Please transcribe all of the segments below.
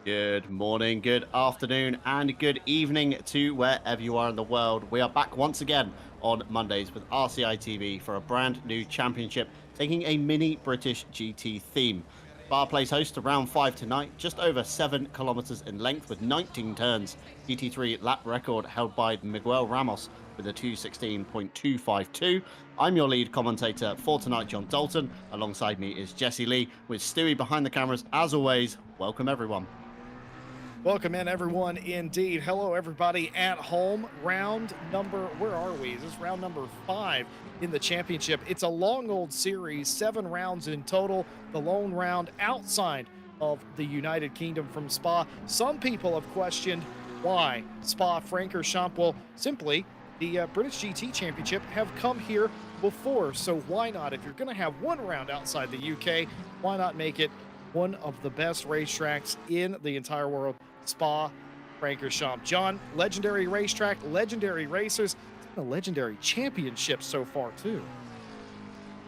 Good morning, good afternoon, and good evening to wherever you are in the world. We are back once again on Mondays with RCI TV for a brand new championship taking a mini British GT theme. Spa plays host to round 5 tonight, just over 7 kilometres in length with 19 turns. GT3 lap record held by Miguel Ramos with a 2:16.252. I'm your lead commentator for tonight, John Dalton. Alongside me is Jesse Lee with Stewie behind the cameras. As always, welcome everyone. Welcome in, everyone. Indeed. Hello, everybody at home. Round number, where are we? Is this round number 5 in the championship? It's a long old series, 7 rounds in total. The lone round outside of the United Kingdom from Spa. Some people have questioned why Spa Francorchamps. Well, simply, the British GT Championship have come here before. So why not? If you're going to have one round outside the UK, why not make it one of the best racetracks in the entire world? Spa Francorchamps. John, legendary racetrack, legendary racers, it's been a legendary championship so far too.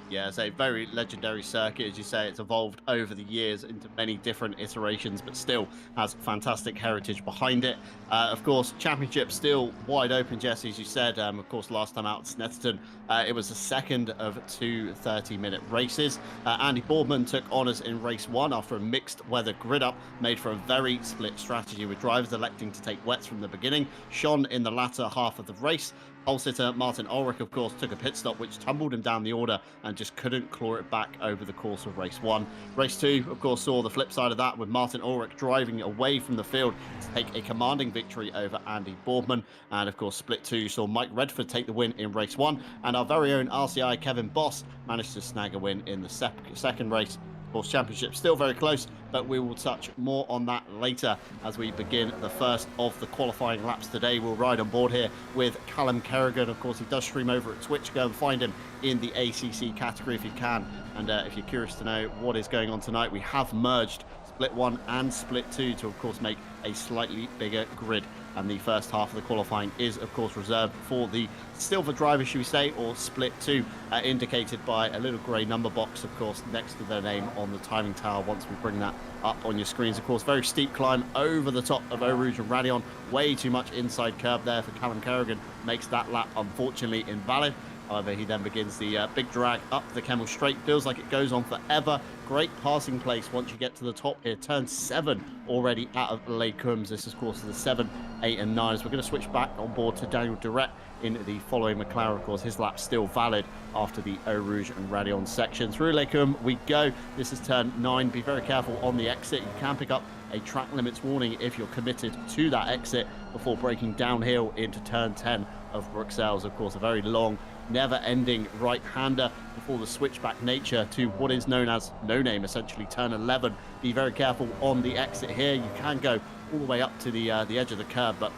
Yeah, it's a very legendary circuit. As you say, it's evolved over the years into many different iterations, but still has fantastic heritage behind it. Of course, championship still wide open, Jesse, as you said. Of course, last time out at Snetterton, it was the second of two 30-minute races. Andy Boardman took honours in race 1 after a mixed weather grid up made for a very split strategy, with drivers electing to take wets from the beginning, shone in the latter half of the race. Pole sitter Martin Ulrich, of course, took a pit stop which tumbled him down the order and just couldn't claw it back over the course of race 1. Race 2, of course, saw the flip side of that, with Martin Ulrich driving away from the field to take a commanding victory over Andy Boardman. And of course, split 2 saw Mike Redford take the win in race 1, and our very own RCI Kevin Boss managed to snag a win in the second race. Of course, championship still very close, but we will touch more on that later as we begin the first of the qualifying laps today. We'll ride on board here with Callum Kerrigan. Of course, he does stream over at Twitch. Go and find him in the ACC category if you can. And if you're curious to know what is going on tonight, we have merged Split 1 and Split 2 to, of course, make a slightly bigger grid. And the first half of the qualifying is, of course, reserved for the silver driver, should we say, or Split 2, indicated by a little grey number box, of course, next to their name on the timing tower once we bring that up on your screens. Of course, very steep climb over the top of Eau Rouge and Radion. Way too much inside curb there for Callum Kerrigan. Makes that lap, unfortunately, invalid. However, he then begins the big drag up the Kemmel Straight. Feels like it goes on forever. Great passing place once you get to the top here. Turn 7 already out of Les Combes. This is, of course, the 7, 8, and 9. As we're going to switch back on board to Daniel Duret in the following McLaren. Of course, his lap's still valid after the Eau Rouge and Radion section. Through Les Combes we go. This is turn 9. Be very careful on the exit. You can pick up a track limits warning if you're committed to that exit before breaking downhill into turn 10 of Bruxelles. Of course, a very long, never-ending right-hander before the switchback nature to what is known as no name, essentially turn 11. Be very careful on the exit here. You can go all the way up to the edge of the curb, but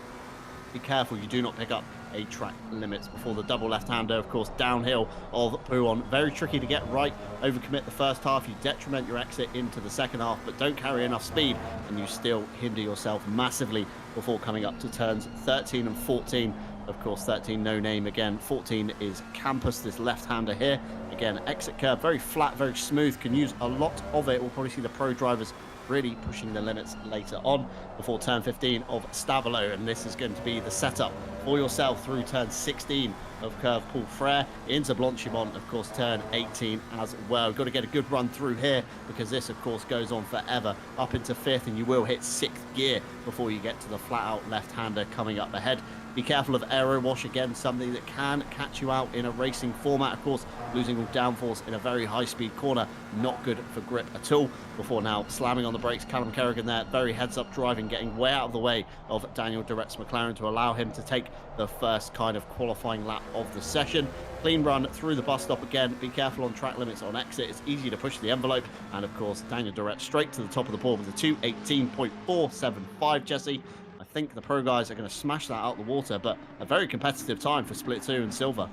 be careful you do not pick up a track limits before the double left-hander, of course, downhill of Pouon. Very tricky to get right. Overcommit the first half, you detriment your exit into the second half, but don't carry enough speed and you still hinder yourself massively before coming up to turns 13 and 14. Of course, 13 no name again. 14 is Campus, this left-hander here. Again, exit curve, very flat, very smooth. Can use a lot of it. We'll probably see the pro drivers really pushing the limits later on before turn 15 of Stavelot. And this is going to be the setup for yourself through turn 16 of Curve Paul Frere into Blanchimont, of course, turn 18 as well. You've got to get a good run through here because this, of course, goes on forever up into 5th, and you will hit 6th gear before you get to the flat-out left-hander coming up ahead. Be careful of aero wash, again, something that can catch you out in a racing format. Of course, losing all downforce in a very high-speed corner, not good for grip at all. Before now, slamming on the brakes, Callum Kerrigan there, very heads-up driving, getting way out of the way of Daniel Duret's McLaren to allow him to take the first kind of qualifying lap of the session. Clean run through the bus stop again. Be careful on track limits on exit. It's easy to push the envelope. And, of course, Daniel Duret straight to the top of the board with a 2:18.475, Jesse. I think the pro guys are going to smash that out the water, but a very competitive time for Split 2 and Silver.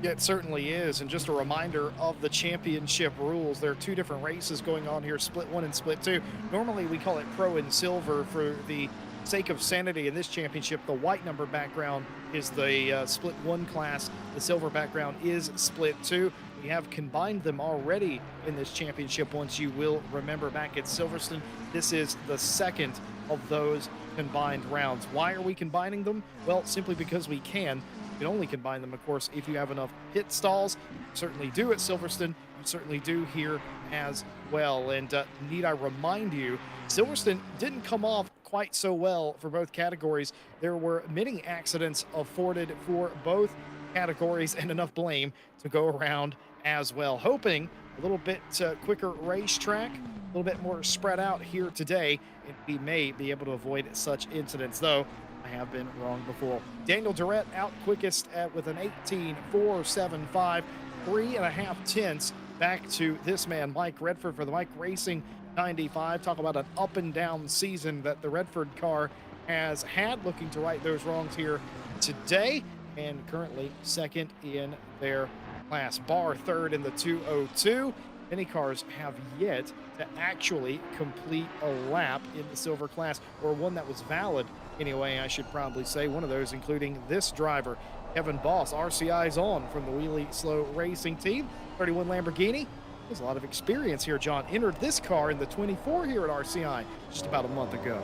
Yeah, it certainly is. And just a reminder of the championship rules. There are 2 different races going on here, Split 1 and Split 2. Normally we call it Pro and Silver for the sake of sanity in this championship. The white number background is the Split 1 class. The silver background is Split 2. We have combined them already in this championship. Once you will remember back at Silverstone, this is the second of those combined rounds. Why are we combining them? Well, simply because we can. You can only combine them, of course, if you have enough pit stalls. You certainly do at Silverstone. You certainly do here as well. And need I remind you, Silverstone didn't come off quite so well for both categories. There were many accidents afforded for both categories and enough blame to go around as well. Hoping a little bit quicker racetrack, a little bit more spread out here today, and we may be able to avoid such incidents, though I have been wrong before. Daniel Durrett out quickest with an 18.475, 3.5 tenths back to this man, Mike Redford, for the Mike Racing 95. Talk about an up and down season that the Redford car has had, looking to right those wrongs here today, and currently second in their class. Barr third in the 202. Many cars have yet to actually complete a lap in the silver class, or one that was valid anyway, I should probably say. One of those including this driver, Kevin Boss. RCI's on from the Wheelie Slow Racing team. 31 Lamborghini. There's a lot of experience here, John. Entered this car in the 24 here at RCI just about a month ago.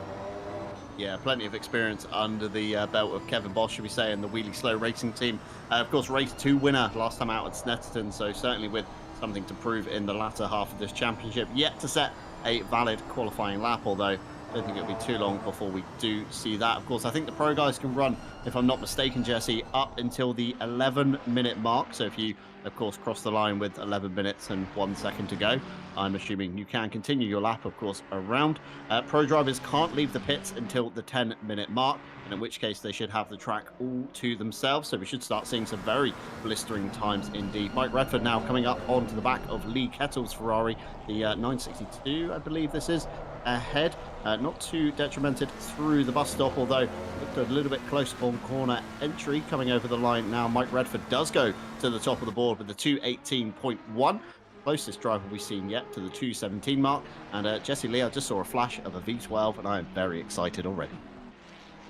Yeah, plenty of experience under the belt of Kevin Bosch, should we say, and the Wheelie Slow Racing team. Of course, race 2 winner last time out at Snetterton, so certainly with something to prove in the latter half of this championship. Yet to set a valid qualifying lap, although I don't think it'll be too long before we do see that. Of course, I think the pro guys can run, if I'm not mistaken, Jesse, up until the 11-minute mark. So if you, of course, cross the line with 11 minutes and 1 second to go, I'm assuming you can continue your lap, of course, around. Pro drivers can't leave the pits until the 10-minute mark, and in which case they should have the track all to themselves. So we should start seeing some very blistering times indeed. Mike Redford now coming up onto the back of Lee Kettle's Ferrari, the 962, I believe this is, ahead. Not too detrimented through the bus stop, although looked a little bit close on corner entry. Coming over the line now, Mike Redford does go to the top of the board with the 218.1. Closest driver we've seen yet to the 217 mark. And Jesse Lee, I just saw a flash of a V12, and I am very excited already.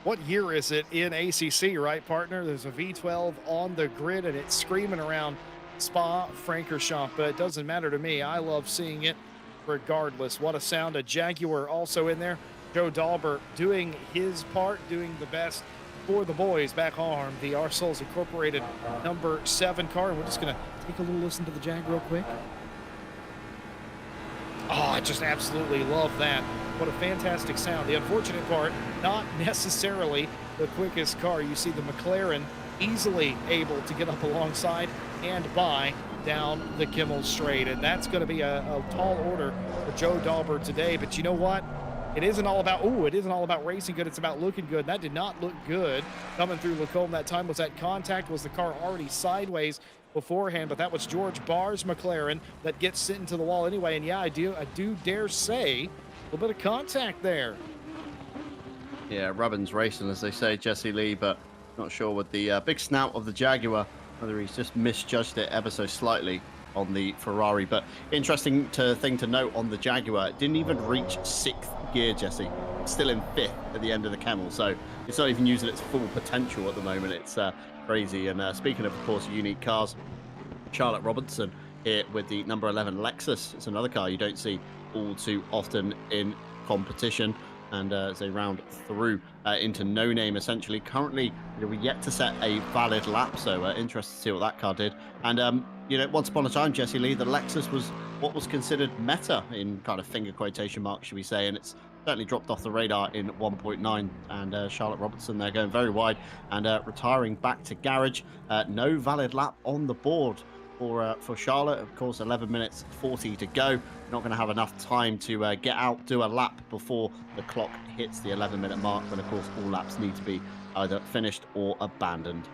What year is it in ACC, right, partner? There's a V12 on the grid, and it's screaming around Spa-Francorchamps, but it doesn't matter to me. I love seeing it regardless. What a sound. A Jaguar also in there. Joe Dahlberg doing his part, doing the best for the boys back home. The R Souls Incorporated number 7 car. And we're just going to take a little listen to the Jag real quick. Oh, I just absolutely love that. What a fantastic sound. The unfortunate part, not necessarily the quickest car. You see the McLaren easily able to get up alongside and by down the Kimmel Straight, and that's going to be a tall order for Joe Dahlberg today. But you know what? It isn't all about racing good. It's about looking good. That did not look good coming through Lacombe that time. Was that contact? Was the car already sideways beforehand? But that was George Barr's McLaren that gets sent into the wall anyway. And yeah, I do dare say a little bit of contact there. Yeah, Rubbin's racing, as they say, Jesse Lee, but not sure with the big snout of the Jaguar whether he's just misjudged it ever so slightly on the Ferrari. But interesting thing to note on the Jaguar, it didn't even reach 6th gear, Jesse. It's still in 5th at the end of the Kemmel, so it's not even using its full potential at the moment. It's crazy. And speaking of course, unique cars, Charlotte Robertson here with the number 11 Lexus. It's another car you don't see all too often in competition. And as they round through into no name, essentially. Currently, we're yet to set a valid lap, so interested to see what that car did. And once upon a time, Jesse Lee, the Lexus was what was considered meta in kind of finger quotation marks, should we say, and it's certainly dropped off the radar in 1.9. And Charlotte Robertson, they're going very wide and retiring back to garage. No valid lap on the board for Charlotte. Of course, 11 minutes 40 to go. Not going to have enough time to get out, do a lap before the clock hits the 11-minute mark, when of course all laps need to be either finished or abandoned.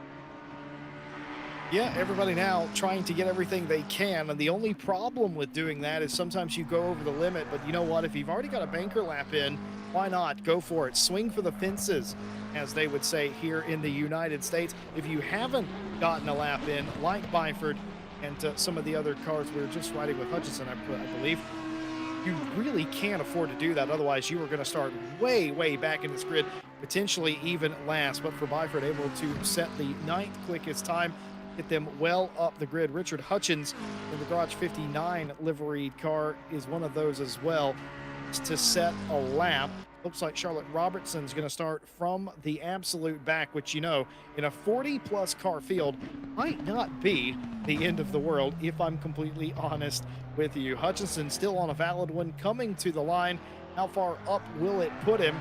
Yeah, everybody now trying to get everything they can, and the only problem with doing that is sometimes you go over the limit. But you know what, if you've already got a banker lap in, why not go for it? Swing for the fences, as they would say here in the United States. If you haven't gotten a lap in, like Byford and some of the other cars we were just riding with Hutchinson, I believe, you really can't afford to do that. Otherwise, you are going to start way, way back in this grid, potentially even last. But for Byford, able to set the 9th quickest time, get them well up the grid. Richard Hutchins in the Garage 59 liveried car is one of those as well to set a lap. Looks like Charlotte Robertson's going to start from the absolute back, which, in a 40-plus car field might not be the end of the world, if I'm completely honest with you. Hutchinson still on a valid one, coming to the line. How far up will it put him?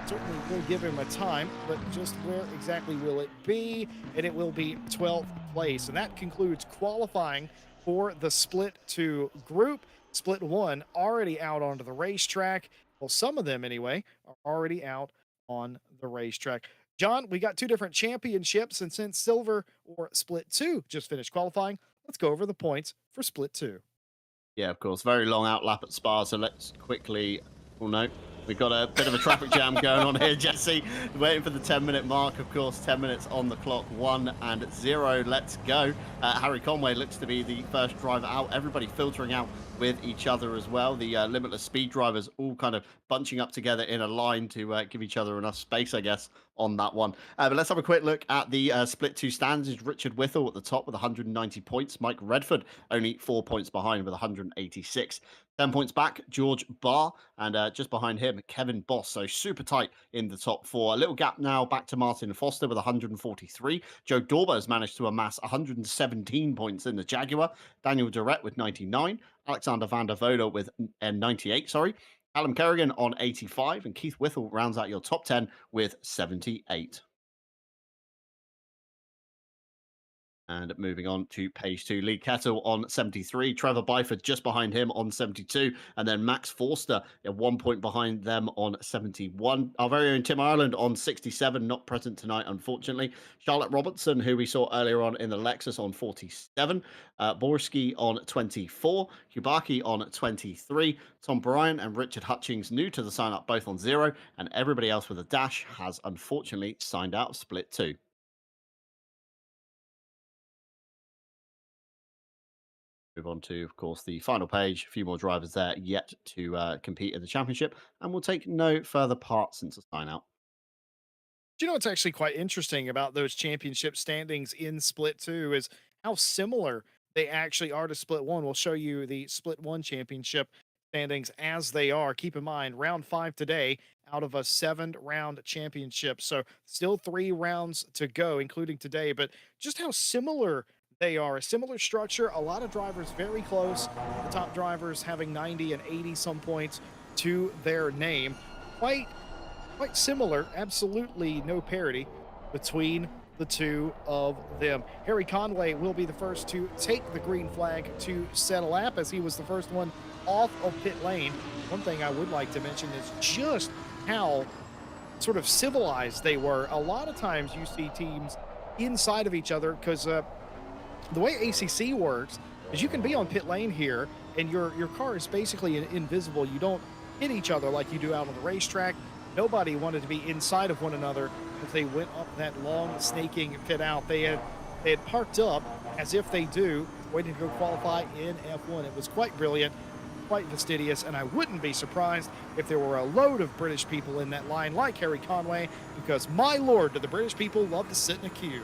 Certainly will give him a time, but just where exactly will it be? And it will be 12th place. And that concludes qualifying for the Split 2 group. Split 1 already out onto the racetrack. Well, some of them anyway are already out on the racetrack. John, we got two different championships, and since Silver or Split 2 just finished qualifying, let's go over the points for Split 2. Yeah, of course. Very long out lap at Spa, so let's quickly... Oh, no. We've got a bit of a traffic jam going on here, Jesse. Waiting for the 10-minute mark, of course. 10 minutes on the clock, 1-0. Let's go. Harry Conway looks to be the first driver out. Everybody filtering out with each other as well. The limitless speed drivers all kind of bunching up together in a line to give each other enough space, I guess, on that one. But let's have a quick look at the Split 2 stands. Is Richard Whittle at the top with 190 points. Mike Redford only 4 points behind with 186. 10 points back, George Barr, and just behind him, Kevin Boss. So super tight in the top four. A little gap now back to Martin Foster with 143. Joe Dorber has managed to amass 117 points in the Jaguar. Daniel Durrett with 99. Alexander van der Voda with 98, sorry. Callum Kerrigan on 85, and Keith Whittle rounds out your top 10 with 78. And moving on to page 2, Lee Kettle on 73, Trevor Byford just behind him on 72, and then Max Forster 1 point behind them on 71. Our very own Tim Ireland on 67, not present tonight, unfortunately. Charlotte Robertson, who we saw earlier on in the Lexus, on 47. Borski on 24. Hubaki on 23. Tom Bryan and Richard Hutchings, new to the sign-up, both on 0. And everybody else with a dash has unfortunately signed out of Split 2. Move on to, of course, the final page. A few more drivers there yet to compete in the championship, and we'll take no further part since the sign out. Do you know what's actually quite interesting about those championship standings in Split 2 is how similar they actually are to Split 1. We'll show you the Split 1 championship standings as they are. Keep in mind, round 5 today out of a 7-round championship. So still 3 rounds to go, including today, but just how similar they are. A similar structure, a lot of drivers very close. The top drivers having 90 and 80 some points to their name. Quite similar, absolutely no parity between the two of them. Harry Conway will be the first to take the green flag to set a lap, as he was the first one off of pit lane. One thing I would like to mention is just how sort of civilized they were. A lot of times you see teams inside of each other because the way ACC works is you can be on pit lane here and your car is basically invisible. You don't hit each other like you do out on the racetrack. Nobody wanted to be inside of one another as they went up that long snaking pit out. They had parked up as if they do, waiting to go qualify in F1. It was quite brilliant, quite fastidious, and I wouldn't be surprised if there were a load of British people in that line like Harry Conway, because my lord, do the British people love to sit in a queue.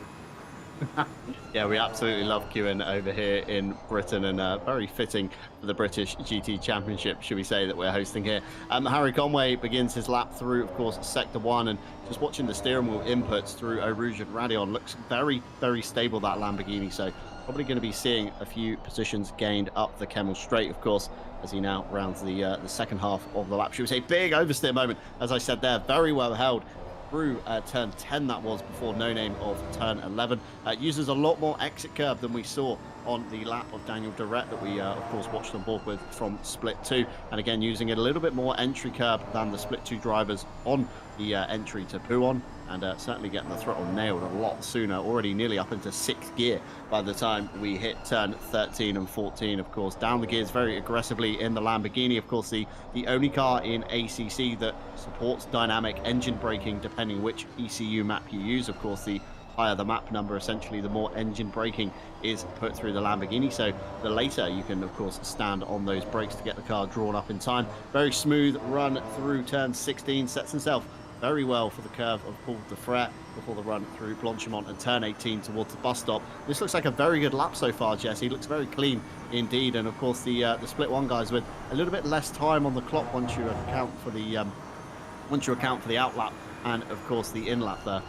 Yeah, we absolutely love queuing over here in Britain, and very fitting for the British GT Championship, should we say, that we're hosting here. Harry Conway begins his lap through, of course, Sector 1, and just watching the steering wheel inputs through Eau Rouge and Radeon, looks very, very stable, that Lamborghini, so probably going to be seeing a few positions gained up the Kemmel Straight, of course, as he now rounds the second half of the lap. Should we say, big oversteer moment, as I said there, very well held through turn 10, that was, before no name of turn 11. Uses a lot more exit curb than we saw on the lap of Daniel Durrett that we, of course, watched on board with from Split 2. And again, using it a little bit more entry curb than the Split 2 drivers on the entry to Buon, and certainly getting the throttle nailed a lot sooner, already nearly up into 6th gear by the time we hit turn 13 and 14, of course. Down the gears very aggressively in the Lamborghini, of course, the only car in ACC that supports dynamic engine braking, depending which ECU map you use. Of course, the higher the map number, essentially, the more engine braking is put through the Lamborghini. So the later you can, of course, stand on those brakes to get the car drawn up in time. Very smooth run through turn 16, sets himself very well for the curve of Paul de Fret before the run through Blanchimont and turn 18 towards the bus stop. This looks like a very good lap so far, Jesse. Looks very clean indeed. And of course, the split one guys with a little bit less time on the clock once you account for the out lap and of course the in lap there.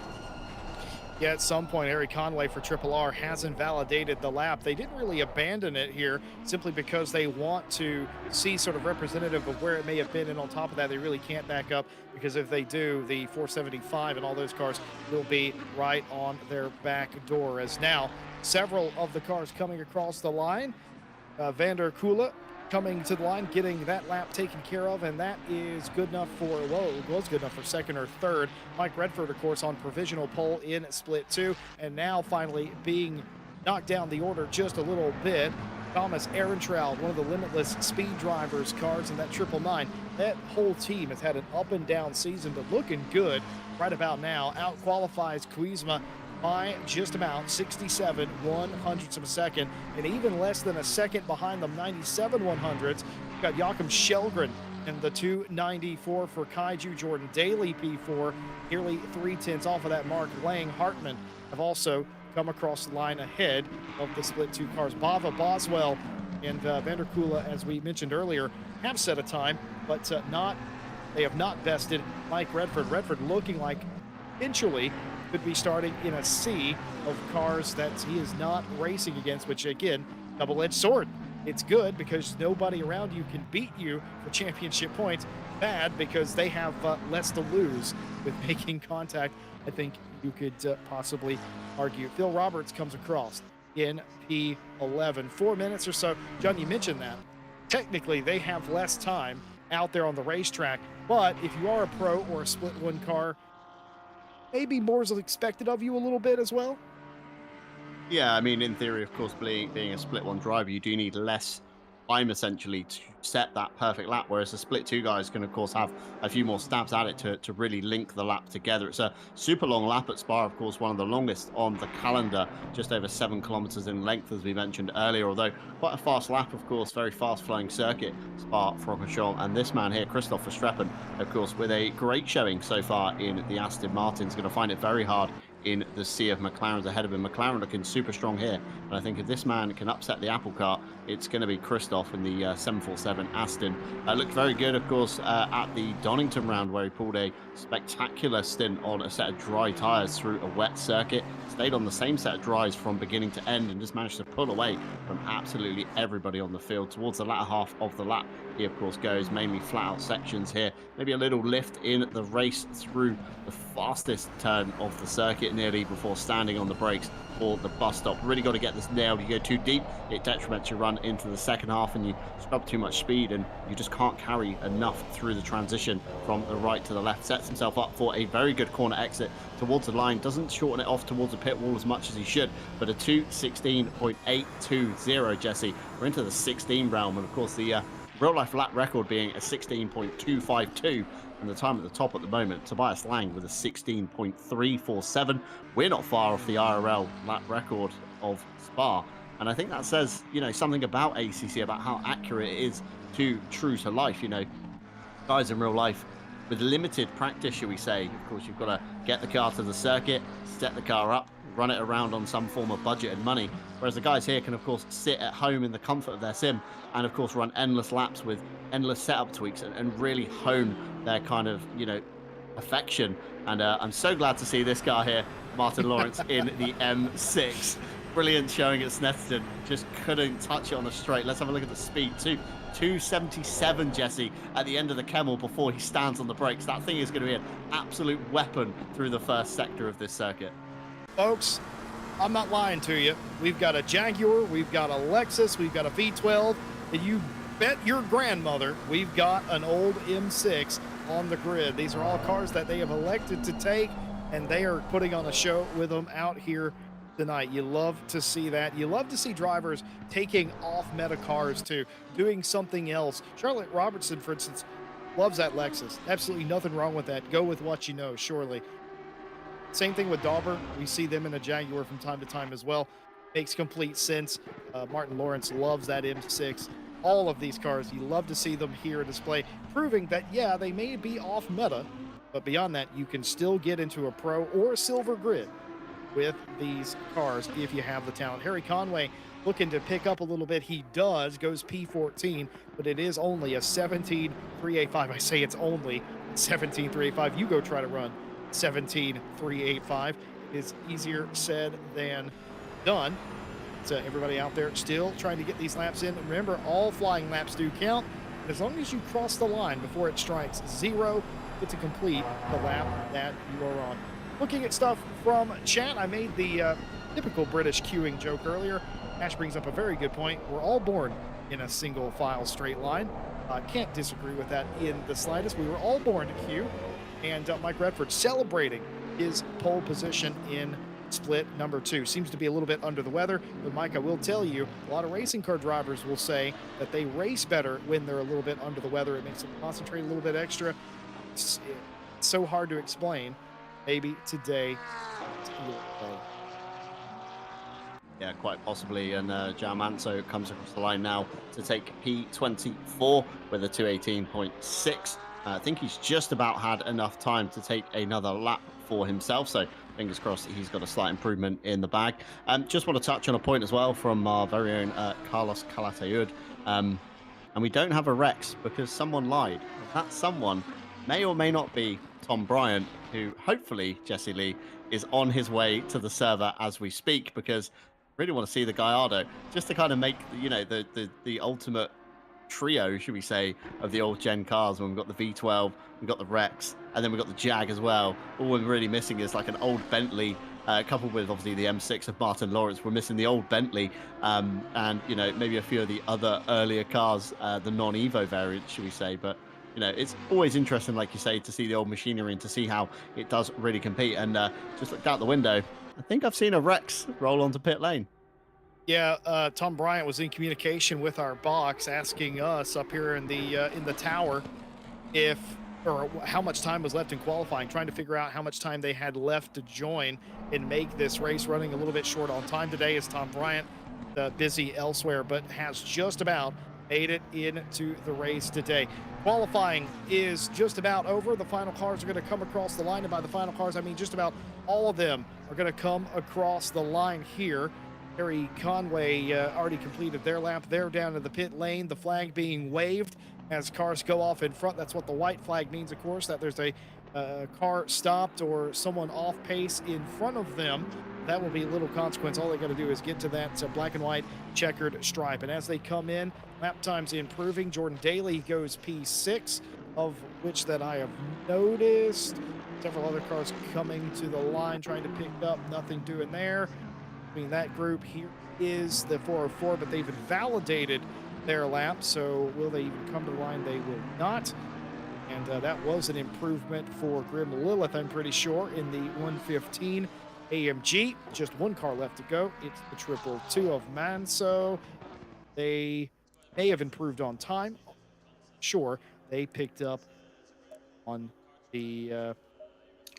Yeah, at some point, Eric Conway for Triple R hasn't validated the lap. They didn't really abandon it here simply because they want to see sort of representative of where it may have been. And on top of that, they really can't back up because if they do, the 475 and all those cars will be right on their back door. As now, several of the cars coming across the line. Vander Kula coming to the line, getting that lap taken care of, and that is good enough for, well, it was good enough for second or third. Mike Redford, of course, on provisional pole in split 2, and now finally being knocked down the order just a little bit. Thomas Ehrentraud, one of the Limitless Speed Drivers cars in that 999. That whole team has had an up and down season, but looking good right about now. Out qualifies Kuzma by just about 67 100ths of a second, and even less than a second behind them, 97 100ths. We've got Joachim Shelgren in the 294 for Kaiju. Jordan Daly P4, nearly 3/10 off of that mark. Lang Hartman have also come across the line ahead of the split 2 cars. Bava Boswell and Vander Kula, as we mentioned earlier, have set a time, but they have not bested Mike Redford. Redford looking like eventually could be starting in a sea of cars that he is not racing against, which again, double-edged sword. It's good because nobody around you can beat you for championship points. Bad because they have less to lose with making contact. I think you could possibly argue. Phil Roberts comes across in P11. 4 minutes or so. John, you mentioned that. Technically, they have less time out there on the racetrack, but if you are a pro or a split one car, maybe more is expected of you a little bit as well. Yeah, I mean, in theory, of course, being a split one driver, you do need less time essentially to set that perfect lap, whereas the split 2 guys can, of course, have a few more stabs at it to really link the lap together. It's a super long lap at Spa, of course, one of the longest on the calendar, just over 7 kilometers in length, as we mentioned earlier, although quite a fast lap, of course, very fast flowing circuit, Spa-Francorchamps. And this man here, Christoph Verstappen, of course, with a great showing so far in the Aston Martin, is going to find it very hard in the sea of McLarens ahead of him. McLaren looking super strong here, and I think if this man can upset the apple cart, it's going to be Christoph in the 747 Aston. Looked very good, of course, at the Donington round, where he pulled a spectacular stint on a set of dry tyres through a wet circuit, stayed on the same set of dries from beginning to end, and just managed to pull away from absolutely everybody on the field. Towards the latter half of the lap, he, of course, goes mainly flat out sections here, maybe a little lift in the race through the fastest turn of the circuit nearly before standing on the brakes for the bus stop. Really got to get this nailed. You go too deep, it detriments your run into the second half, and you scrub too much speed, and you just can't carry enough through the transition from the right to the left. Sets himself up for a very good corner exit towards the line, doesn't shorten it off towards the pit wall as much as he should, but a 2:16.820, Jesse. We're into the 16 realm, and of course the real life lap record being a 16.252, and the time at the top at the moment, Tobias Lang with a 16.347. We're not far off the IRL lap record of Spa, and I think that says, you know, something about ACC, about how accurate it is to true to life. You know, guys in real life with limited practice, shall we say, of course, you've got to get the car to the circuit, set the car up, run it around on some form of budgeted money, whereas the guys here can, of course, sit at home in the comfort of their sim and, of course, run endless laps with endless setup tweaks and really hone their kind of, you know, affection. And I'm so glad to see this guy here, Martin Lawrence, in the M6. Brilliant showing at Snetterton. Just couldn't touch it on the straight. Let's have a look at the speed too. 277, Jesse, at the end of the Kemmel before he stands on the brakes. That thing is going to be an absolute weapon through the first sector of this circuit. Folks, I'm not lying to you. We've got a Jaguar, we've got a Lexus, we've got a V12, and you bet your grandmother we've got an old M6 on the grid. These are all cars that they have elected to take, and they are putting on a show with them out here tonight. You love to see that. You love to see drivers taking off meta cars too, doing something else. Charlotte Robertson, for instance, loves that Lexus. Absolutely nothing wrong with that. Go with what you know, surely. Same thing with Dauber. We see them in a Jaguar from time to time as well. Makes complete sense. Martin Lawrence loves that M6. All of these cars, you love to see them here display, proving that, yeah, they may be off meta, But beyond that, you can still get into a pro or a silver grid with these cars if you have the talent. Harry Conway looking to pick up a little bit. He does, goes P14, but it is only a 17,385. I say it's only 17,385. You go try to run 17,385. It's easier said than done. So everybody out there still trying to get these laps in. Remember, all flying laps do count. And as long as you cross the line before it strikes zero, you get to complete the lap that you are on. Looking at stuff from chat, I made the typical British queuing joke earlier. Ash brings up a very good point. We're all born in a single file straight line. Can't disagree with that in the slightest. We were all born to queue. And Mike Redford celebrating his pole position in split number 2. Seems to be a little bit under the weather, but Mike, I will tell you, a lot of racing car drivers will say that they race better when they're a little bit under the weather. It makes them concentrate a little bit extra. It's so hard to explain. Maybe today. Yeah, quite possibly. And Jalmanso comes across the line now to take P24 with a 218.6. I think he's just about had enough time to take another lap for himself. So fingers crossed he's got a slight improvement in the bag. Just want to touch on a point as well from our very own Carlos Calatayud. And we don't have a Rex because someone lied. That someone may or may not be Tom Bryant, who hopefully, Jesse Lee, is on his way to the server as we speak, because I really want to see the Gallardo just to kind of make, the ultimate trio, should we say, of the old gen cars. When we've got the V12, we've got the Rex, and then we've got the Jag as well. All we're really missing is like an old Bentley, coupled with obviously the M6 of Martin Lawrence. We're missing the old Bentley, and maybe a few of the other earlier cars, the non-Evo variant, should we say. But it's always interesting, like you say, to see the old machinery and to see how it does really compete. And just looked out the window, I think I've seen a Rex roll onto pit lane. Yeah, Tom Bryant was in communication with our box, asking us up here in the tower how much time was left in qualifying, trying to figure out how much time they had left to join and make this race. Running a little bit short on time today as Tom Bryant busy elsewhere, but has just about made it into the race today. Qualifying is just about over. The final cars are going to come across the line, and by the final cars, I mean just about all of them are going to come across the line here. Harry Conway already completed their lap. They're down to the pit lane, the flag being waved as cars go off in front. That's what the white flag means, of course, that there's a car stopped or someone off pace in front of them. That will be little consequence. All they got to do is get to that black and white checkered stripe. And as they come in, lap times improving. Jordan Daly goes P6, of which that I have noticed. Several other cars coming to the line, trying to pick up. Nothing doing there. Between that group, here is the 404, but they've invalidated their lap. So will they even come to the line? They will not. And that was an improvement for Grim Lilith, I'm pretty sure, in the 115 AMG. Just one car left to go. It's the 222 of Manso. They may have improved on time. Sure, they picked up on the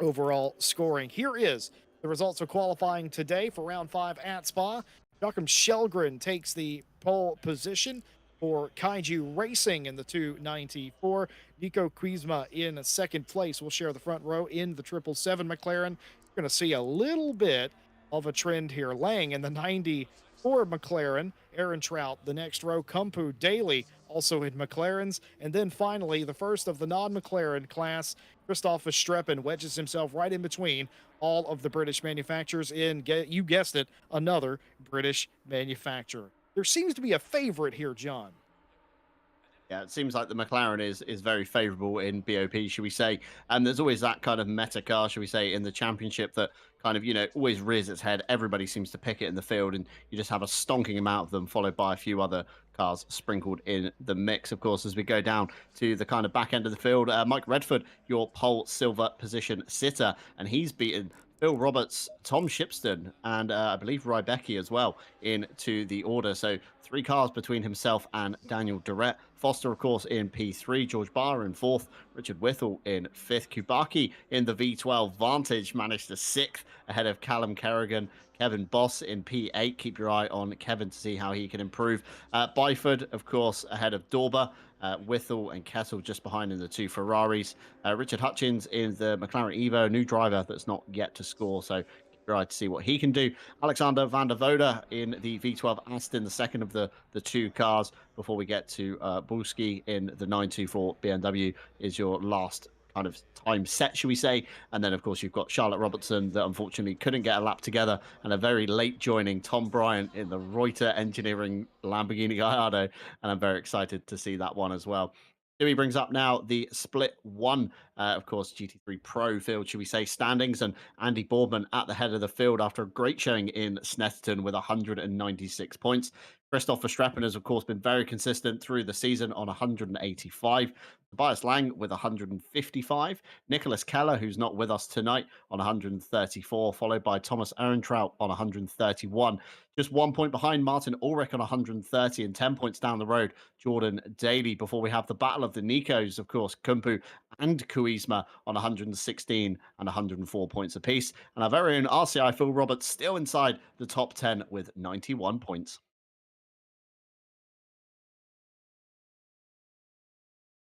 overall scoring. Here is the results of qualifying today for round 5 at Spa. Joachim Shelgren takes the pole position for Kaiju Racing in the 294. Nico Quizma in second place will share the front row in the 777 McLaren. You're going to see a little bit of a trend here. Lang in the 94 McLaren. Aaron Trout, the next row. Kumpu Daly, also in McLarens. And then finally, the first of the non-McLaren class, Christoph Verstappen wedges himself right in between all of the British manufacturers in, you guessed it, another British manufacturer. There seems to be a favorite here, John. Yeah, it seems like the McLaren is very favourable in BOP, should we say. And there's always that kind of meta car, should we say, in the championship that kind of, always rears its head. Everybody seems to pick it in the field, and you just have a stonking amount of them, followed by a few other cars sprinkled in the mix. Of course, as we go down to the kind of back end of the field, Mike Redford, your pole silver position sitter, and he's beaten Phil Roberts, Tom Shipston, and I believe Rybecki as well into the order. So 3 cars between himself and Daniel Durrett. Foster, of course, in P3. George Barr in 4th. Richard Whittle in 5th. Kubaki in the V12 Vantage managed to 6th ahead of Callum Kerrigan. Kevin Boss in P8. Keep your eye on Kevin to see how he can improve. Byford, of course, ahead of Dorber. Withel and Kettle just behind in the two Ferraris. Richard Hutchins in the McLaren Evo, new driver that's not yet to score. So keep your eye to see what he can do. Alexander van der Voda in the V12 Aston, the second of the two cars before we get to Bulski in the 924 BMW is your last kind of time set, should we say. And then, of course, you've got Charlotte Robertson that unfortunately couldn't get a lap together, and a very late joining Tom Bryant in the Reuter Engineering Lamborghini Gallardo. And I'm very excited to see that one as well. Dewey brings up now the split one, of course, GT3 Pro field, should we say, standings, and Andy Boardman at the head of the field after a great showing in Snetterton with 196 points. Christoph Verstappen has, of course, been very consistent through the season on 185. Tobias Lang with 155. Nicholas Keller, who's not with us tonight, on 134, followed by Thomas Ehrentraut on 131. Just 1 point behind Martin Ulrich on 130, and 10 points down the road, Jordan Daly, before we have the battle of the Nikos, of course, Kumpu and Kuizma on 116 and 104 points apiece. And our very own RCI Phil Roberts still inside the top 10 with 91 points.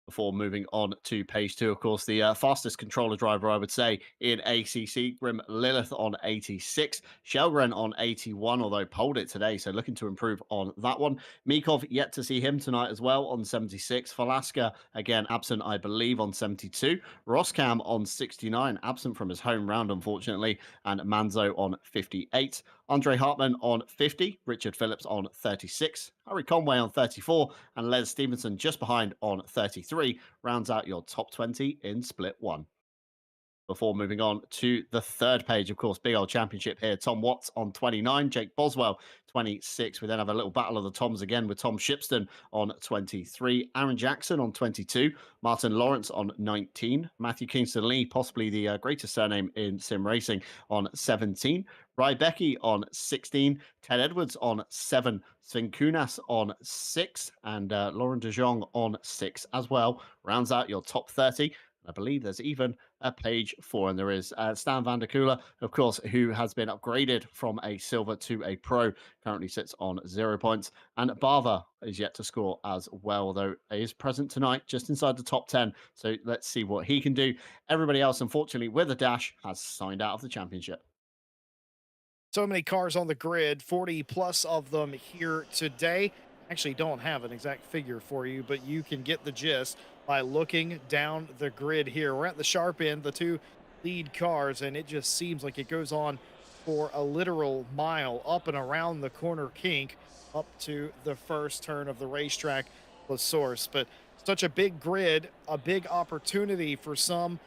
Before moving on to page two, of course, the fastest controller driver, I would say, in ACC, Grim Lilith on 86, Shelgren on 81, although pulled it today, so looking to improve on that one. Mikov, yet to see him tonight as well, on 76. Falaska, again, absent, I believe, on 72. Roskam on 69, absent from his home round, unfortunately, and Manzo on 58. Andre Hartmann on 50, Richard Phillips on 36, Harry Conway on 34, and Les Stevenson just behind on 33, rounds out your top 20 in split one. Before moving on to the third page, of course, big old championship here. Tom Watts on 29, Jake Boswell 26. We then have a little battle of the Toms again with Tom Shipston on 23, Aaron Jackson on 22, Martin Lawrence on 19, Matthew Kingston Lee, possibly the greatest surname in sim racing, on 17, Rai Becky on 16, Ted Edwards on 7, Sven Kunas on 6, and Lauren De Jong on 6 as well. Rounds out your top 30. I believe there's even a page 4, and there is Stan van der Kula, of course, who has been upgraded from a silver to a pro, currently sits on 0 points, and Bava is yet to score as well, although he is present tonight just inside the top 10, so let's see what he can do. Everybody else, unfortunately, with a dash, has signed out of the championship. So many cars on the grid, 40 plus of them here today. Actually don't have an exact figure for you, but you can get the gist by looking down the grid here. We're at the sharp end, the two lead cars, and it just seems like it goes on for a literal mile up and around the corner kink up to the first turn of the racetrack, La Source. But such a big grid, a big opportunity for some,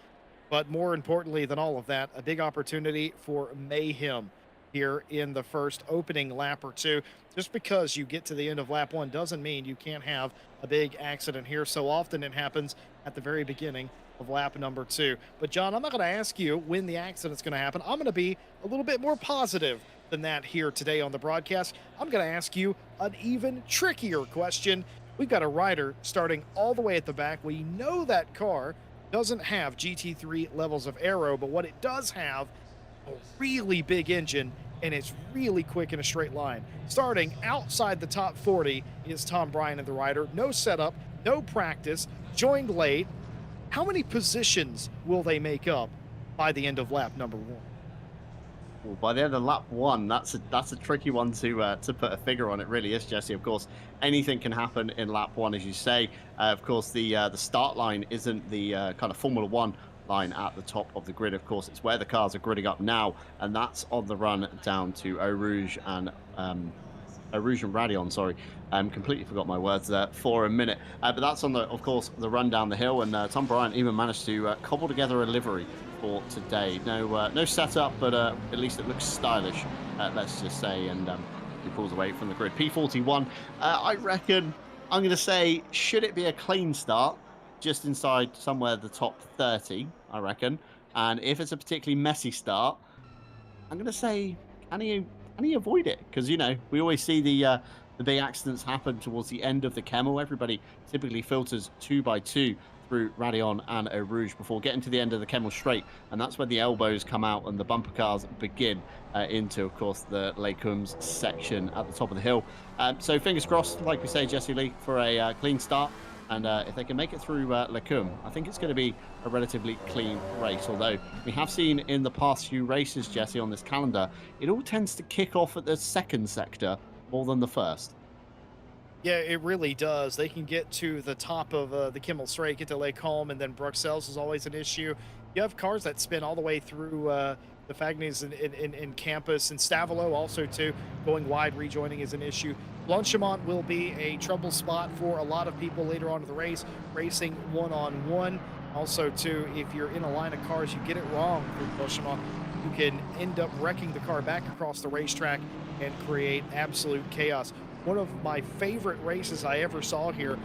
but more importantly than all of that, a big opportunity for mayhem here in the first opening lap or two. Just because you get to the end of lap one doesn't mean you can't have a big accident here. So often it happens at the very beginning of lap number 2. But John, I'm not going to ask you when the accident's going to happen. I'm going to be a little bit more positive than that here today on the broadcast. I'm going to ask you an even trickier question. We've got a rider starting all the way at the back. We know that car doesn't have GT3 levels of aero, but what it does have, a really big engine, and it's really quick in a straight line. Starting outside the top 40 is Tom Bryan and the rider. No setup, no practice, joined late. How many positions will they make up by the end of lap number 1? Well, by the end of lap 1, that's a tricky one to put a figure on. It really is, Jesse. Of course, anything can happen in lap 1, as you say. Of course, the start line isn't the kind of Formula 1 line at the top of the grid. Of course, it's where the cars are gridding up now, and that's on the run down to Eau Rouge and Radion, sorry. Completely forgot my words there for a minute. But that's on of course, the run down the hill, and Tom Bryant even managed to cobble together a livery for today. No setup, but at least it looks stylish, let's just say, and he pulls away from the grid. P41, I reckon, I'm going to say, should it be a clean start, just inside somewhere the top 30, I reckon. And if it's a particularly messy start, I'm going to say, can he avoid it? Because, you know, we always see the big accidents happen towards the end of the Kemmel. Everybody typically filters 2 by 2 through Radion and Eau Rouge before getting to the end of the Kemmel straight, and that's when the elbows come out and the bumper cars begin into, of course, the Les Combes section at the top of the hill. So fingers crossed, like we say, Jesse Lee, for a clean start. And if they can make it through Lacombe, I think it's going to be a relatively clean race. Although we have seen in the past few races, Jesse, on this calendar, it all tends to kick off at the second sector more than the first. Yeah, it really does. They can get to the top of the Kimmel Strait, get to Lake Holm, and then Bruxelles is always an issue. You have cars that spin all the way through the Fagnes in Campus, and Stavilo also too. Going wide, rejoining is an issue. Blanchimont will be a trouble spot for a lot of people later on in the race, racing one-on-one. Also too, if you're in a line of cars, you get it wrong with Blanchimont, you can end up wrecking the car back across the racetrack and create absolute chaos. One of my favorite races I ever saw here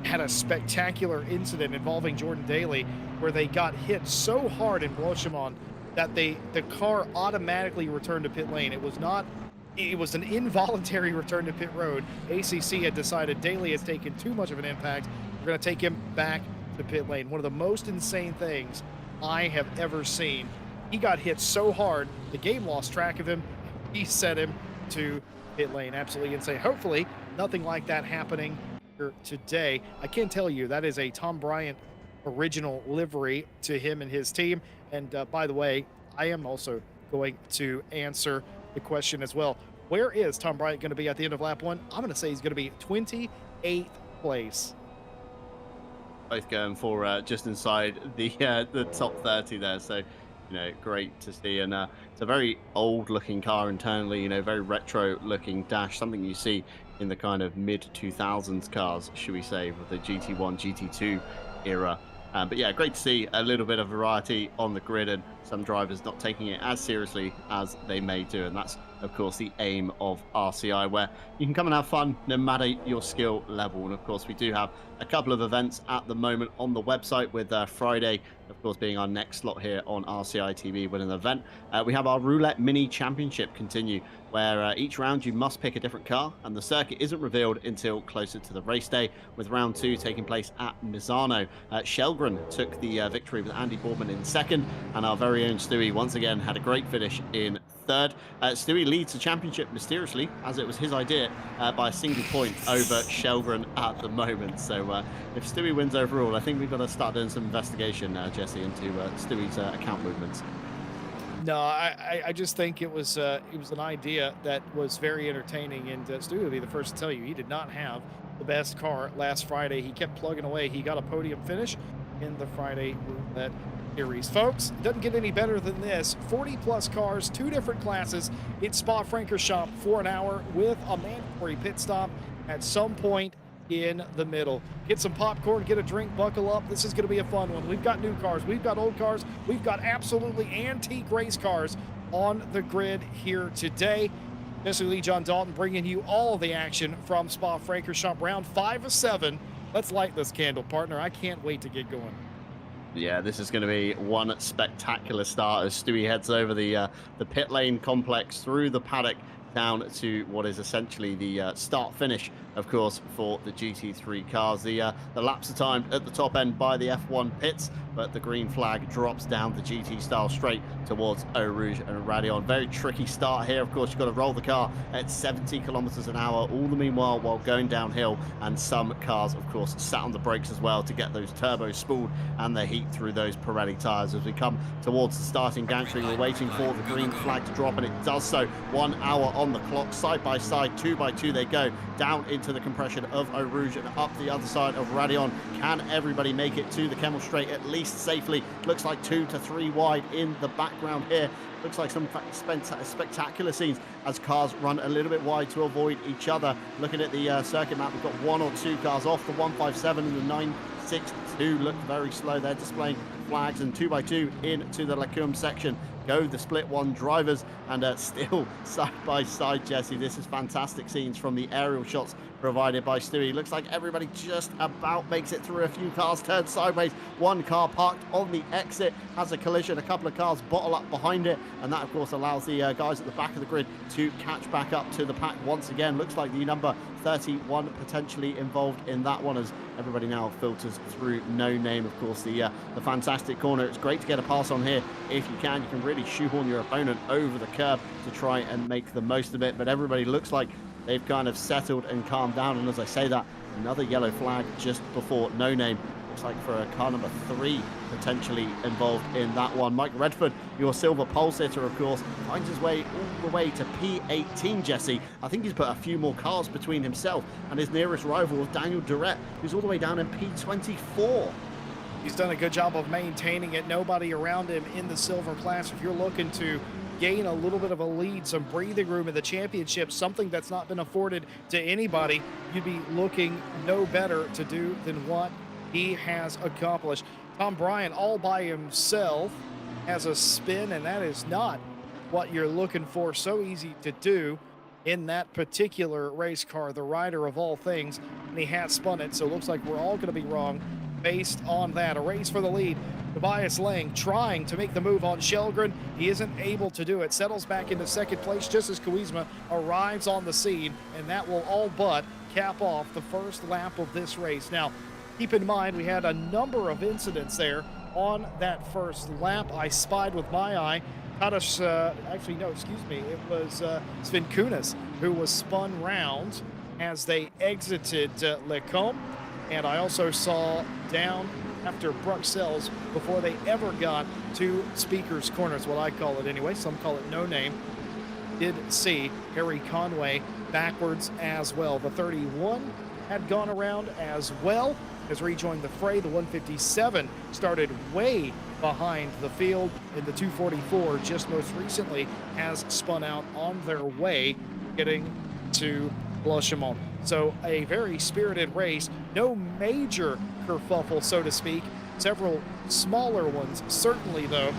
had a spectacular incident involving Jordan Daly where they got hit so hard in Blanchimont that the car automatically returned to pit lane. It was an involuntary return to pit road. ACC had decided Daly has taken too much of an impact. We're going to take him back to pit lane. One of the most insane things I have ever seen. He got hit so hard, the game lost track of him. He set him to pit lane. Absolutely insane. Hopefully nothing like that happening here today. I can tell you that is a Tom Bryant original livery to him and his team. And by the way, I am also going to answer the question as well. Where is Tom Bryant going to be at the end of lap 1? I'm going to say he's going to be 28th place. Both going for just inside the top 30 there. So, great to see. And it's a very old looking car internally, very retro looking dash, something you see in the kind of mid 2000s cars, should we say, with the GT1, GT2 era. But yeah, great to see a little bit of variety on the grid and some drivers not taking it as seriously as they may do. And that's, of course, the aim of RCI, where you can come and have fun no matter your skill level. And of course, we do have a couple of events at the moment on the website, with Friday, of course, being our next slot here on RCI TV with an event. We have our Roulette Mini Championship continue, where each round you must pick a different car, and the circuit isn't revealed until closer to the race day, with round 2 taking place at Misano. Shelgren took the victory with Andy Boardman in second, and our very own Stewie once again had a great finish in third. Stewie leads the championship mysteriously, as it was his idea, by a single point over Shelgren at the moment. So if Stewie wins overall, I think we've got to start doing some investigation, Jesse, into Stewie's account movements. No, I just think it was an idea that was very entertaining, and Stewie will be the first to tell you he did not have the best car last Friday. He kept plugging away. He got a podium finish in the Friday Roulette Series. Folks, it doesn't get any better than this. 40 plus cars, 2 different classes. It's Spa-Francorchamps for an hour with a mandatory pit stop at some point in the middle. Get some popcorn, get a drink, buckle up. This is going to be a fun one. We've got new cars, we've got old cars, we've got absolutely antique race cars on the grid here today. Jesse Lee, John Dalton bringing you all the action from Spa-Francorchamps, round 5 of 7. Let's light this candle, partner. I can't wait to get going. Yeah, this is going to be one spectacular start as Stewie heads over the pit lane complex, through the paddock, down to what is essentially the start-finish, of course, for the GT3 cars. The laps are timed at the top end by the F1 pits, but the green flag drops down the GT style straight towards Eau Rouge and Radion. Very tricky start here. Of course, you've got to roll the car at 70 kilometers an hour, all the meanwhile while going downhill, and some cars, of course, sat on the brakes as well to get those turbos spooled and the heat through those Pirelli tires. As we come towards the starting gantry, we're waiting for the green flag to drop, and it does so. 1 hour on the clock, side by side, 2 by 2 they go down into the compression of Eau Rouge and up the other side of Radion. Can everybody make it to the Kemmel Straight at least safely? Looks like 2 to 3 wide in the background here. Looks like some spectacular scenes as cars run a little bit wide to avoid each other. Looking at the circuit map, we've got 1 or 2 cars off. The 157 and the 962 look very slow. They're displaying flags, and 2 by 2 into the Lacombe section go the split one drivers, and still side by side, Jesse. This is fantastic scenes from the aerial shots provided by Stewie. Looks like everybody just about makes it through. A few cars turn sideways. 1 car parked on the exit has a collision. A couple of cars bottle up behind it, and that, of course, allows the guys at the back of the grid to catch back up to the pack once again. Looks like the number 31 potentially involved in that one, as everybody now filters through No Name. Of course, the fantastic corner. It's great to get a pass on here if you can. You can really shoehorn your opponent over the curb to try and make the most of it, but everybody looks like they've kind of settled and calmed down. And as I say that, Another yellow flag just before No Name. Looks like for a car number 3 potentially involved in that one. Mike Redford, your silver pole sitter, of course, finds his way all the way to P18, Jesse. I think he's put a few more cars between himself and his nearest rival, Daniel Durrett, who's all the way down in P24. He's done a good job of maintaining it. Nobody around him in the silver class. If you're looking to gain a little bit of a lead, some breathing room in the championship, something that's not been afforded to anybody, you'd be looking no better to do than what he has accomplished. Tom Bryant all by himself has a spin, and that is not what you're looking for. So easy to do in that particular race car, the rider of all things, and he has spun it, so it looks like we're all going to be wrong based on that. A race for the lead. Tobias Lang trying to make the move on Shelgren. He isn't able to do it. Settles back into second place just as Kuzma arrives on the scene, and that will all but cap off the first lap of this race. Now, keep in mind, we had a number of incidents there on that first lap. I spied with my eye. Actually, no, excuse me. It was Sven Kunis who was spun round as they exited Lecombe. And I also saw down after Bruxelles before they ever got to Speaker's Corner, is what I call it anyway. Some call it No Name. Did see Harry Conway backwards as well. The 31 had gone around as well, has rejoined the fray. The 157 started way behind the field, and the 244 just most recently has spun out on their way getting to Blanchimont. So a very spirited race, no major kerfuffle, so to speak. Several smaller ones, certainly, though.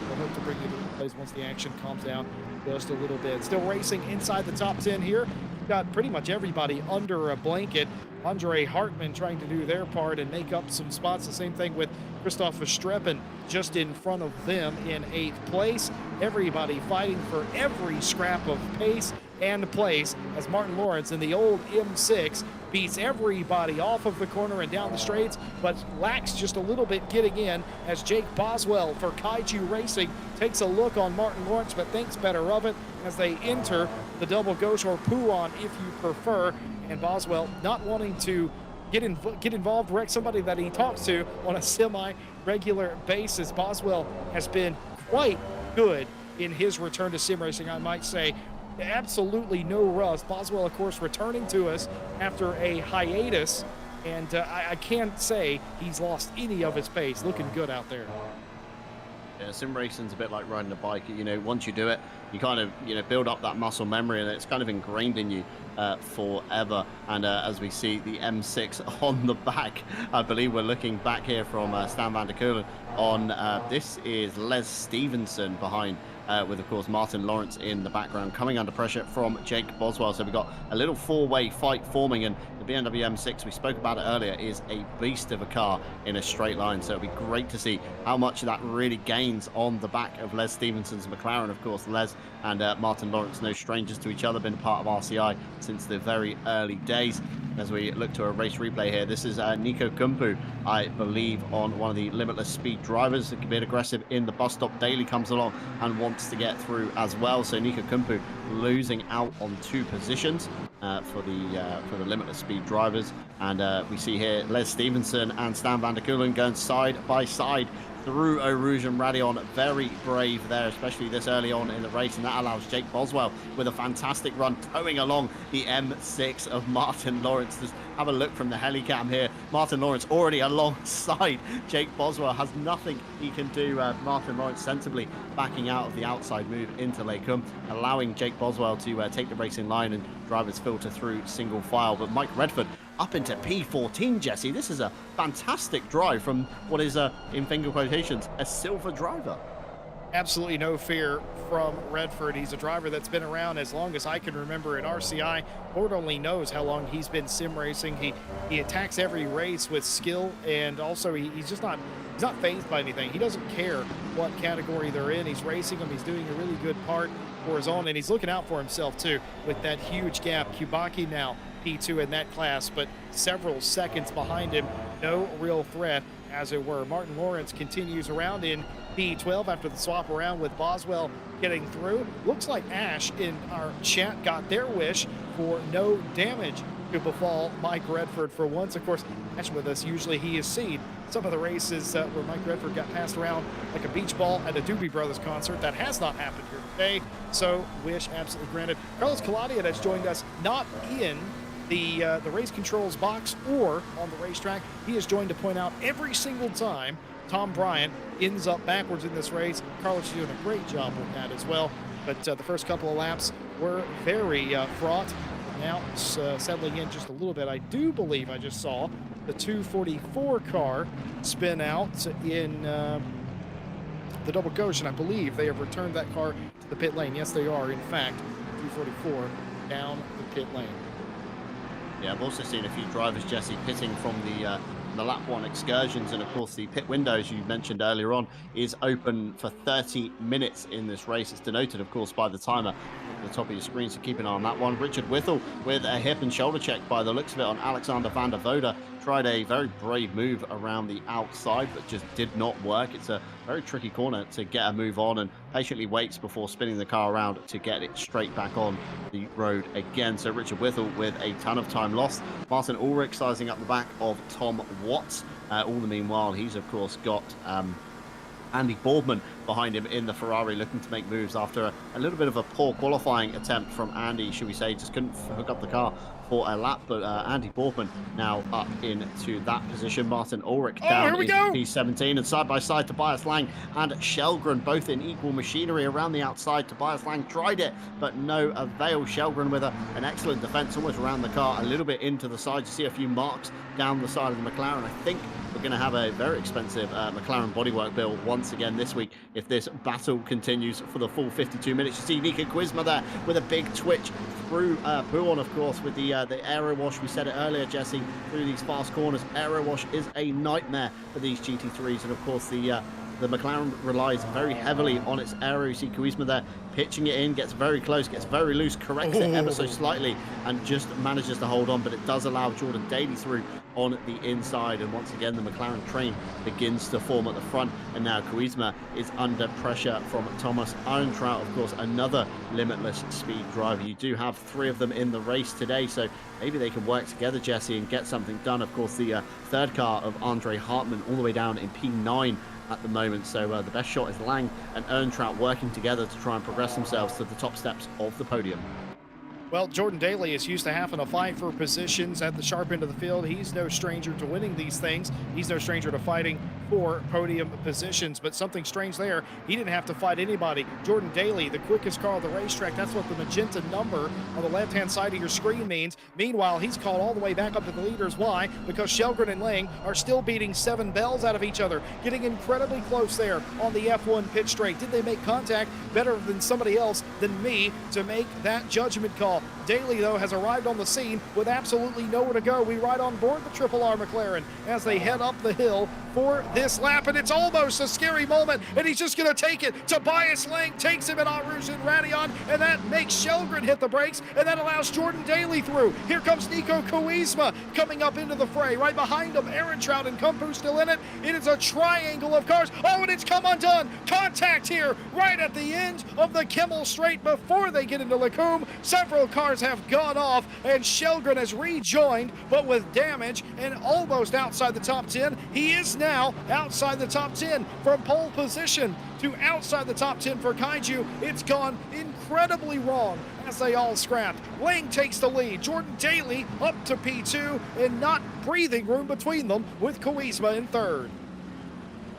We'll hope to bring you to the place once the action calms down just a little bit. Still racing inside the top 10 here. We've got pretty much everybody under a blanket. Andre Hartman trying to do their part and make up some spots. The same thing with Christoph Verstappen just in front of them in 8th place. Everybody fighting for every scrap of pace and place as Martin Lawrence in the old M6 beats everybody off of the corner and down the straights, but lacks just a little bit getting in as Jake Boswell for Kaiju Racing takes a look on Martin Lawrence, but thinks better of it as they enter the double gauche, or Pouon if you prefer, and Boswell not wanting to get involved, wreck somebody that he talks to on a semi-regular basis. Boswell has been quite good in his return to sim racing, I might say. Absolutely no rust. Boswell, of course, returning to us after a hiatus, and I can't say he's lost any of his pace. Looking good out there. Yeah, sim racing's a bit like riding a bike. You know, once you do it, you kind of, build up that muscle memory, and it's kind of ingrained in you forever. And as we see the M6 on the back, I believe we're looking back here from Stan van der Keulen on this is Les Stevenson behind, with, of course, Martin Lawrence in the background, coming under pressure from Jake Boswell. So we've got a little four-way fight forming, and the BMW M6, we spoke about it earlier, is a beast of a car in a straight line. So it'll be great to see how much that really gains on the back of Les Stevenson's McLaren. Of course, Les and Martin Lawrence, no strangers to each other, been a part of RCI since the very early days. As we look to a race replay here, this is Nico Kumpu, I believe, on one of the limitless speed drivers. A bit aggressive in the bus stop. Daly comes along and wants to get through as well. So Nico Kumpu losing out on 2 positions for the limitless speed drivers. And we see here Les Stevenson and Stan van der Keulen going side by side through Eau Rouge and Radion. Very brave there, especially this early on in the race, and that allows Jake Boswell with a fantastic run towing along the M6 of Martin Lawrence. Just have a look from the helicam here. Martin Lawrence already alongside Jake Boswell, has nothing he can do. Martin Lawrence sensibly backing out of the outside move into Lecombe, allowing Jake Boswell to take the racing line and drivers filter through single file. But Mike Redford up into P14, Jesse. This is a fantastic drive from what is, in finger quotations, a silver driver. Absolutely no fear from Redford. He's a driver that's been around as long as I can remember in RCI. Lord only knows how long he's been sim racing. He attacks every race with skill, and also he's not fazed by anything. He doesn't care what category they're in. He's racing them. He's doing a really good part for his own, and he's looking out for himself too with that huge gap. Kubaki now P2 in that class, but several seconds behind him. No real threat, as it were. Martin Lawrence continues around in P12 after the swap around with Boswell getting through. Looks like Ash in our chat got their wish for no damage to befall Mike Redford for once. Of course, matching with us, usually he has seen some of the races where Mike Redford got passed around like a beach ball at a Doobie Brothers concert. That has not happened here today, so wish absolutely granted. Carlos Caladian has joined us, not in the race controls box or on the racetrack. He is joined to point out every single time Tom Bryant ends up backwards in this race. Carlos is doing a great job with that as well. But the first couple of laps were very fraught. Now settling in just a little bit. I do believe I just saw the 244 car spin out in the Double Goshen. I believe they have returned that car to the pit lane. Yes, they are, in fact, 244 down the pit lane. Yeah, I've also seen a few drivers, Jesse, pitting from the lap one excursions, and of course the pit window, as you mentioned earlier on, is open for 30 minutes in this race. It's denoted, of course, by the timer at the top of your screen, so keep an eye on that one. Richard Whittle with a hip and shoulder check by the looks of it on Alexander van der Voda. Tried a very brave move around the outside, but just did not work. It's a very tricky corner to get a move on, and patiently waits before spinning the car around to get it straight back on the road again. So Richard Whittle with a ton of time lost. Martin Ulrich sizing up the back of Tom Watts. All the meanwhile, he's of course got Andy Boardman behind him in the Ferrari, looking to make moves after a little bit of a poor qualifying attempt from Andy, should we say. Just couldn't hook up the car for a lap, but Andy Boardman now up into that position. Martin Ulrich down into P17, and side by side Tobias Lang and Shelgren, both in equal machinery around the outside. Tobias Lang tried it, but no avail. Shelgren with an excellent defense, almost around the car, a little bit into the side. You see a few marks down the side of the McLaren. I think we're going to have a very expensive McLaren bodywork bill once again this week if this battle continues for the full 52 minutes. You see Nika Quizma there with a big twitch through Pouon, of course, with the aero wash. We said it earlier, Jesse, through these fast corners. Aero wash is a nightmare for these GT3s, and of course the McLaren relies very heavily on its aero. You see Kuisma there pitching it in, gets very close, gets very loose, corrects it ever so slightly, and just manages to hold on, but it does allow Jordan Daly through on the inside, and once again the McLaren train begins to form at the front, and now Kuisma is under pressure from Thomas Arntraut, of course, another limitless speed driver. You do have three of them in the race today, so maybe they can work together, Jesse, and get something done. Of course, the third car of Andre Hartmann all the way down in P9 at the moment, so the best shot is Lang and Earntrout working together to try and progress themselves to the top steps of the podium. Well, Jordan Daly is used to having to fight for positions at the sharp end of the field. He's no stranger to winning these things. He's no stranger to fighting for podium positions, but something strange there. He didn't have to fight anybody. Jordan Daly, the quickest car on the racetrack. That's what the magenta number on the left-hand side of your screen means. Meanwhile, he's called all the way back up to the leaders. Why? Because Shelgren and Lang are still beating 7 bells out of each other, getting incredibly close there on the F1 pit straight. Did they make contact better than somebody else than me to make that judgment call? Daly, though, has arrived on the scene with absolutely nowhere to go. We ride on board the Triple R McLaren as they head up the hill for this lap, and it's almost a scary moment, and he's just going to take it. Tobias Lang takes him at Aruj and Radion, and that makes Shelgren hit the brakes, and that allows Jordan Daly through. Here comes Nico Kuisma coming up into the fray. Right behind him, Aaron Trout and Kumpu still in it. It is a triangle of cars. Oh, and it's come undone. Contact here right at the end of the Kimmel Straight before they get into Lacombe. Several cars have gone off, and Shelgren has rejoined, but with damage and almost outside the top 10. He is now outside the top 10 from pole position to outside the top 10 for Kaiju. It's gone incredibly wrong as they all scrap. Lang takes the lead. Jordan Daly up to P2 and not breathing room between them with Kuisma in third.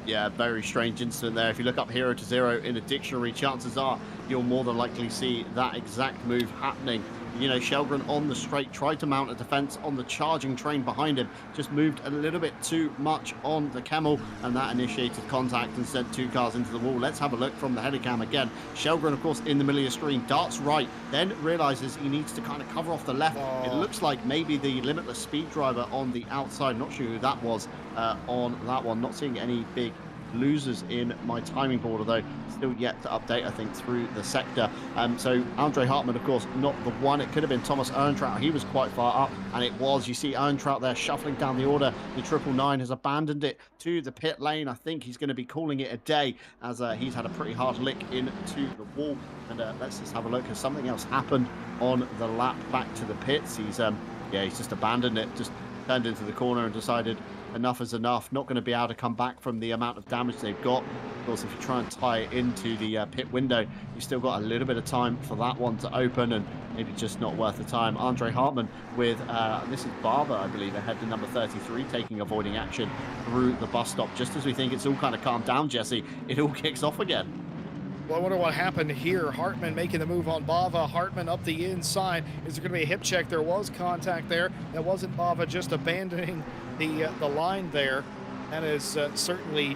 Yeah, very strange incident there. If you look up 0 to 0 in a dictionary, chances are you'll more than likely see that exact move happening. You know, Shelgren on the straight tried to mount a defense on the charging train behind him, just moved a little bit too much on the Camel, and that initiated contact and sent 2 cars into the wall. Let's have a look from the helicam again. Shelgren, of course, in the middle of the screen, darts right, then realizes he needs to kind of cover off the left. It looks like maybe the limitless speed driver on the outside. Not sure who that was on that one. Not seeing any big losers in my timing board, although still yet to update, I think, through the sector. So Andre Hartmann, of course, not the one. It could have been Thomas Earntrout. He was quite far up, and it was. You see Earntrout there shuffling down the order. The 999 has abandoned it to the pit lane. I think he's going to be calling it a day, as he's had a pretty hard lick into the wall. And let's just have a look, as something else happened on the lap back to the pits. He's yeah, he's just abandoned it, just turned into the corner and decided enough is enough. Not going to be able to come back from the amount of damage they've got. Of course, if you try and tie it into the pit window, you've still got a little bit of time for that one to open, and maybe just not worth the time. Andre Hartmann with, this is Barber, I believe, ahead to number 33, taking avoiding action through the bus stop. Just as we think it's all kind of calmed down, Jesse, it all kicks off again. Well, I wonder what happened here. Hartman making the move on Bava. Hartman up the inside. Is there going to be a hip check? There was contact there. That wasn't Bava just abandoning the line there. That has certainly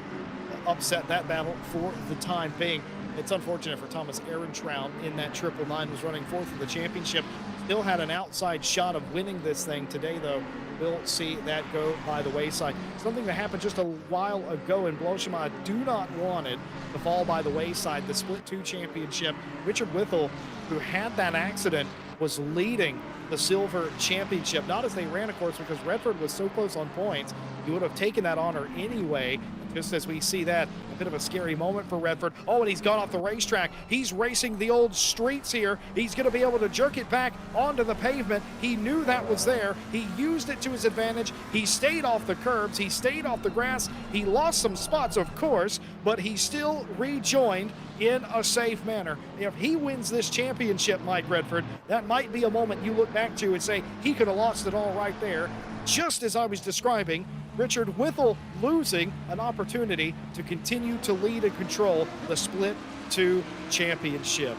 upset that battle for the time being. It's unfortunate for Thomas Ehrentraut in that 999, was running fourth in the championship. Still had an outside shot of winning this thing today, though. We'll see that go by the wayside. Something that happened just a while ago in Bloshima, do not want it to fall by the wayside. The Split 2 championship, Richard Whittle, who had that accident, was leading the Silver Championship. Not as they ran, of course, because Redford was so close on points. He would have taken that honor anyway. Just as we see that, a bit of a scary moment for Redford. Oh, and he's gone off the racetrack. He's racing the old streets here. He's going to be able to jerk it back onto the pavement. He knew that was there. He used it to his advantage. He stayed off the curbs. He stayed off the grass. He lost some spots, of course, but he still rejoined in a safe manner. If he wins this championship, Mike Redford, that might be a moment you look back to and say, he could have lost it all right there. Just as I was describing, Richard Whittle losing an opportunity to continue to lead and control the Split 2 championship.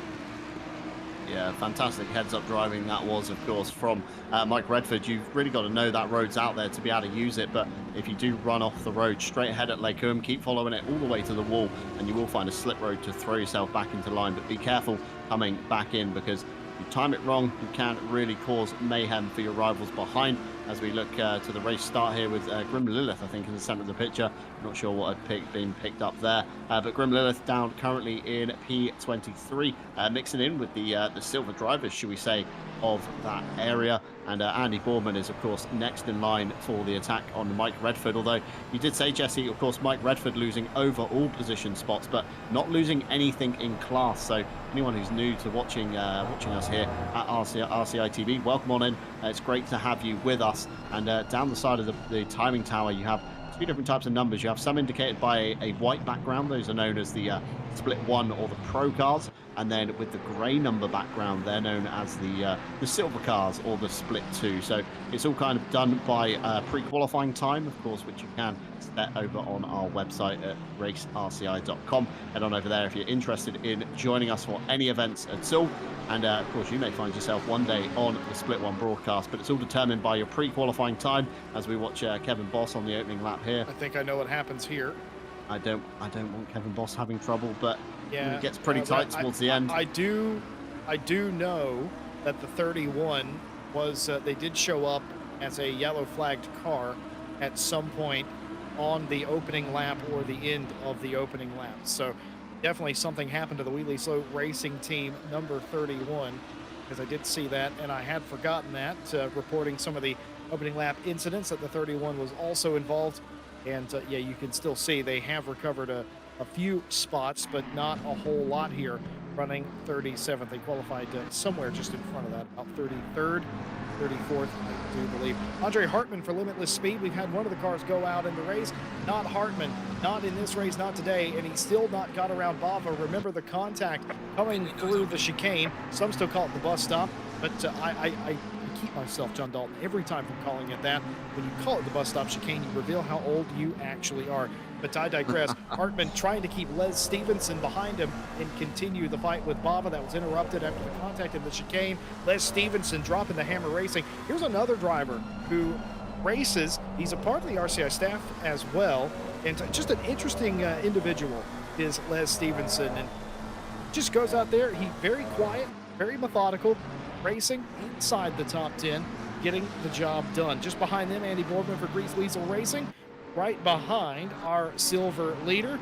Yeah, fantastic heads-up driving that was, of course, from Mike Redford. You've really got to know that road's out there to be able to use it, but if you do run off the road straight ahead at Lake Coombe, keep following it all the way to the wall, and you will find a slip road to throw yourself back into line. But be careful coming back in, because if you time it wrong, you can really cause mayhem for your rivals behind. As we look to the race start here with Grim Lilith, I think, in the centre of the picture. Not sure what had been picked up there. But Grim Lilith down currently in P23, mixing in with the silver drivers, should we say, of that area. And Andy Boardman is, of course, next in line for the attack on Mike Redford. Although you did say, Jesse, of course, Mike Redford losing over all position spots, but not losing anything in class. So anyone who's new to watching us here at RCI TV, welcome on in. It's great to have you with us. And down the side of the timing tower, you have two different types of numbers. You have some indicated by a white background. Those are known as the Split 1 or the Pro cars. And then with the grey number background, they're known as the silver cars or the Split 2. So it's all kind of done by pre-qualifying time, of course, which you can set over on our website at racerci.com. Head on over there if you're interested in joining us for any events at all. And of course, you may find yourself one day on the Split 1 broadcast, but it's all determined by your pre-qualifying time. As we watch Kevin Boss on the opening lap here. I think I know what happens here. I don't want Kevin Boss having trouble, but yeah, it gets pretty tight towards the end. I do know that the 31 was they did show up as a yellow flagged car at some point on the opening lap or the end of the opening lap. So definitely something happened to the Wheelie Slow Racing team number 31, because I did see that and I had forgotten that, reporting some of the opening lap incidents that the 31 was also involved. And yeah, you can still see they have recovered a few spots, but not a whole lot here, running 37th. They qualified somewhere just in front of that, about 33rd, 34th, I do believe. Andre Hartman for Limitless Speed. We've had one of the cars go out in the race. Not Hartman, not in this race, not today, and he's still not got around Bava. Remember the contact coming through the chicane. Some still call it the bus stop, but I keep myself, John Dalton, every time from calling it that. When you call it the bus stop chicane, you reveal how old you actually are. But I digress. Hartman trying to keep Les Stevenson behind him and continue the fight with Bava. That was interrupted after the contact in the chicane. Les Stevenson dropping the hammer racing. Here's another driver who races. He's a part of the RCI staff as well. And just an interesting individual is Les Stevenson. And just goes out there. He very quiet, very methodical, racing inside the top 10, getting the job done. Just behind them, Andy Boardman for Grease Weasel Racing. Right behind our silver leader,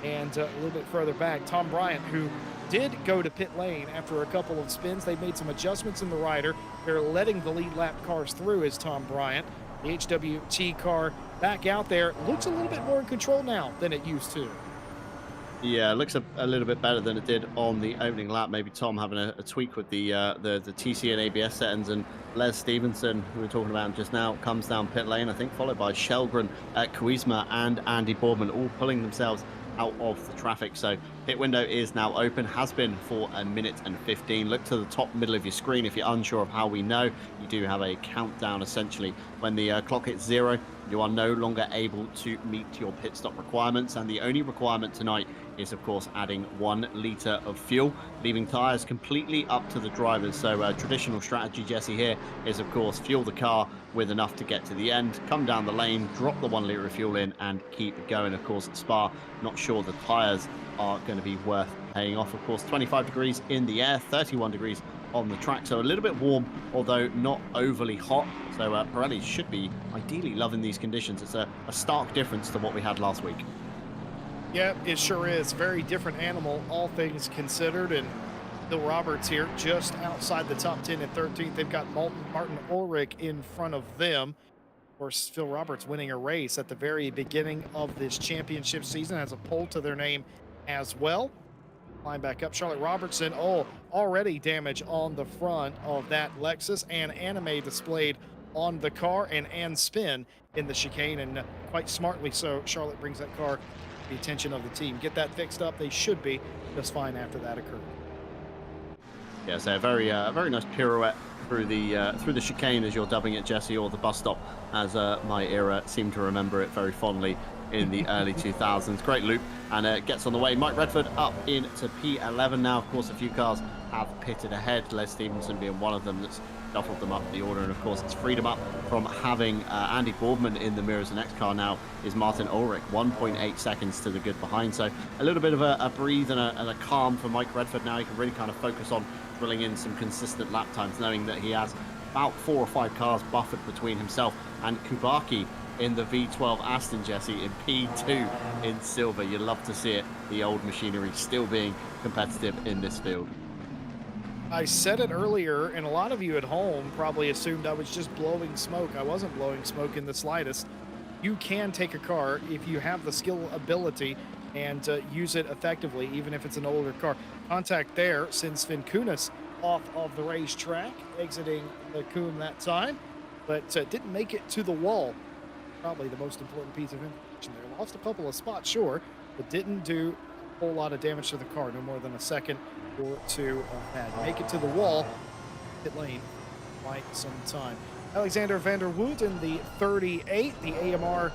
and a little bit further back, Tom Bryant, who did go to pit lane after a couple of spins. They made some adjustments in the rider. They're letting the lead lap cars through as Tom Bryant. The HWT car back out there looks a little bit more in control now than it used to. Yeah, it looks a little bit better than it did on the opening lap. Maybe Tom having a tweak with the TC and ABS settings, and Les Stevenson, who we were talking about just now, comes down pit lane, I think, followed by Shelgren, Kuzma, and Andy Boardman, all pulling themselves out of the traffic. So pit window is now open, has been for a minute and 15. Look to the top middle of your screen if you're unsure of how we know. You do have a countdown essentially. When the clock hits 0, you are no longer able to meet your pit stop requirements, and the only requirement tonight is of course adding 1 litre of fuel, leaving tyres completely up to the drivers. So traditional strategy, Jesse, here is of course fuel the car with enough to get to the end, come down the lane, drop the 1 litre of fuel in and keep going. Of course at Spa, not sure the tyres are going to be worth paying off. Of course 25 degrees in the air, 31 degrees on the track, so a little bit warm, although not overly hot. So Pirelli should be ideally loving these conditions. It's a stark difference to what we had last week. Yeah, it sure is. Very different animal, all things considered. And Bill Roberts here just outside the top 10 and 13th. They've got Martin Ulrich in front of them. Of course, Phil Roberts winning a race at the very beginning of this championship season, has a pole to their name as well. Climb back up. Charlotte Robertson, already damage on the front of that Lexus, and anime displayed on the car, and spin in the chicane, and quite smartly so. Charlotte brings that car to the attention of the team. Get that fixed up. They should be just fine after that occurred. Yeah, so a very nice pirouette through the chicane, as you're dubbing it, Jesse, or the bus stop, as my era seemed to remember it very fondly in the early 2000s. Great loop, and it gets on the way. Mike Redford up into P11 now. Of course, a few cars have pitted ahead, Les Stevenson being one of them that's shuffled them up the order, and of course it's freed him up from having Andy Boardman in the mirrors. The next car now is Martin Ulrich, 1.8 seconds to the good behind. So a little bit of a breathe and a calm for Mike Redford. Now he can really kind of focus on drilling in some consistent lap times, knowing that he has about 4 or 5 cars buffered between himself and Kubaki in the V12 Aston, Jesse, in P2 in silver. You love to see it, the old machinery still being competitive in this field. I said it earlier, and a lot of you at home probably assumed I was just blowing smoke. I wasn't blowing smoke in the slightest. You can take a car if you have the skill ability and use it effectively, even if it's an older car. Contact there sends Sven Kunis off of the racetrack, exiting the Kuhn that time, but didn't make it to the wall. Probably the most important piece of information there. Lost a couple of spots, sure, but didn't do a whole lot of damage to the car. No more than a second or 2 of that. Make it to the wall, pit lane, quite some time. Alexander van der Wood in the 38, the AMR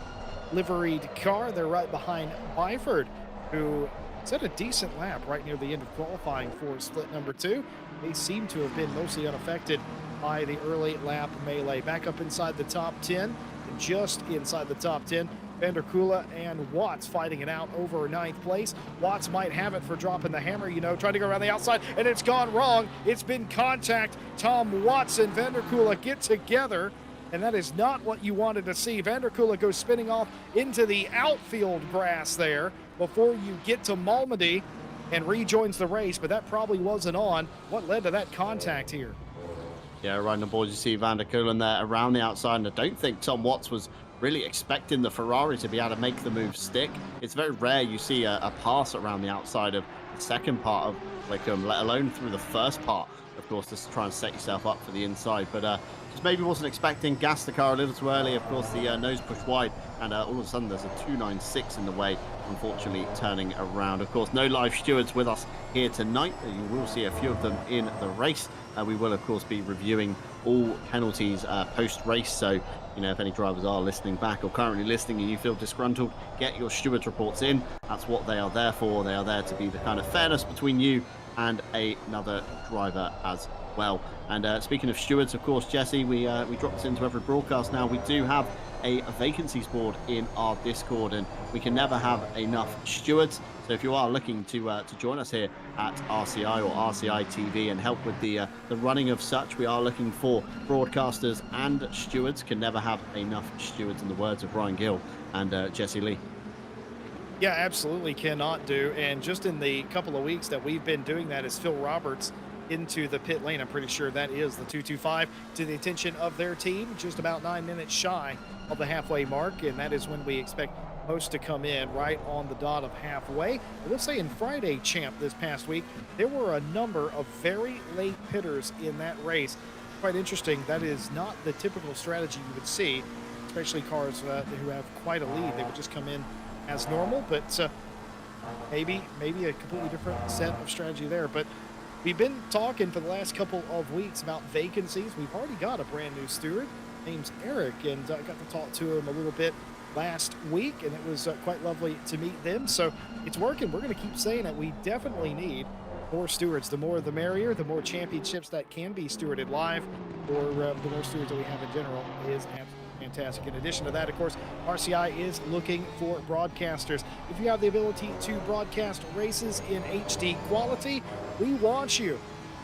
liveried car. They're right behind Byford, who set a decent lap right near the end of qualifying for split number 2. They seem to have been mostly unaffected by the early lap melee. Back up inside the top 10, and just inside the top 10, Van der Kula and Watts fighting it out over 9th place. Watts might have it for dropping the hammer, trying to go around the outside, and it's gone wrong. It's been contact. Tom Watts and Van der Kula get together, and that is not what you wanted to see. Van der Kula goes spinning off into the outfield grass there before you get to Malmedy and rejoins the race, but that probably wasn't on. What led to that contact here? Yeah, right on the board, you see Van der Kulen there around the outside, and I don't think Tom Watts was really expecting the Ferrari to be able to make the move stick. It's very rare you see a pass around the outside of the second part of Wickham, let alone through the first part, of course, just to try and set yourself up for the inside. But just maybe wasn't expecting, gassed the car a little too early. Of course, the nose pushed wide, and all of a sudden there's a 296 in the way, unfortunately turning around. Of course, no live stewards with us here tonight. You will see a few of them in the race. We will, of course, be reviewing all penalties post-race. So, if any drivers are listening back or currently listening and you feel disgruntled, get your stewards reports in. That's what they are there for. They are there to be the kind of fairness between you and another driver as well. And speaking of stewards, of course, Jesse, we drop this into every broadcast now. We do have a vacancies board in our Discord, and we can never have enough stewards. So if you are looking to join us here at RCI or RCI TV and help with the running of such, we are looking for broadcasters and stewards. Can never have enough stewards, in the words of Ryan Gill and Jesse Lee. Yeah, absolutely cannot do. And just in the couple of weeks that we've been doing that, is Phil Roberts into the pit lane. I'm pretty sure that is the 225 to the attention of their team, just about 9 minutes shy of the halfway mark, and that is when we expect most to come in right on the dot of halfway. I will say in Friday Champ this past week, there were a number of very late pitters in that race. Quite interesting. That is not the typical strategy you would see, especially cars who have quite a lead. They would just come in as normal, but maybe a completely different set of strategy there. But we've been talking for the last couple of weeks about vacancies. We've already got a brand new steward. Name's Eric, and I got to talk to him a little bit last week, and it was quite lovely to meet them. So it's working. We're going to keep saying that we definitely need more stewards. The more the merrier. The more championships that can be stewarded live, or the more stewards that we have in general is absolutely fantastic. In addition to that, of course, RCI is looking for broadcasters. If you have the ability to broadcast races in HD quality, we want you.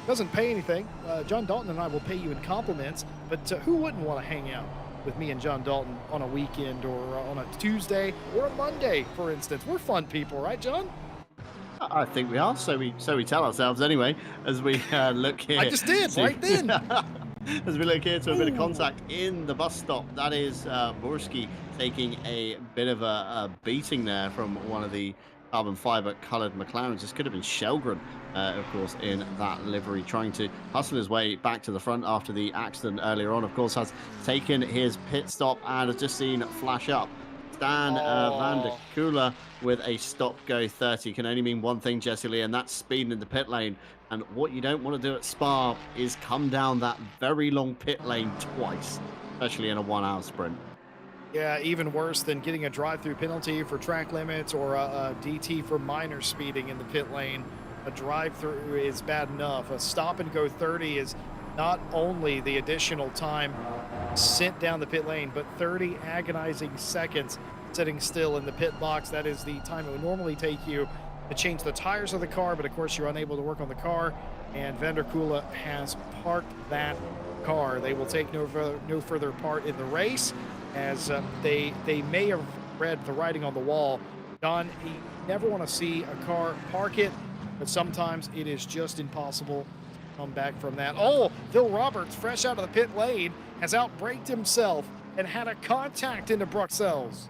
Doesn't pay anything. John Dalton and I will pay you in compliments, but who wouldn't want to hang out with me and John Dalton on a weekend, or on a Tuesday or a Monday, for instance? We're fun people, right, John? I think we are. So we tell ourselves anyway, as we look here. I just did right then. As we look here to a bit of contact in the bus stop. That is Borski taking a bit of a beating there from one of the carbon fiber coloured McLarens. This could have been Shelgren, of course, in that livery, trying to hustle his way back to the front after the accident earlier on. Of course, has taken his pit stop and has just seen flash up Stan van der Kula with a stop-go 30. Can only mean one thing, Jesse Lee, and that's speeding in the pit lane. And what you don't want to do at Spa is come down that very long pit lane twice, especially in a 1 hour sprint. Yeah, even worse than getting a drive-through penalty for track limits, or a DT for minor speeding in the pit lane. A drive-through is bad enough. A stop-and-go 30 is not only the additional time sent down the pit lane, but 30 agonizing seconds sitting still in the pit box. That is the time it would normally take you to change the tires of the car, but of course you're unable to work on the car, and van der Kula has parked that car. They will take no further part in the race, as they may have read the writing on the wall. Don, you never want to see a car park it, but sometimes it is just impossible to come back from that. Oh, Phil Roberts, fresh out of the pit lane, has outbraked himself and had a contact into Bruxelles.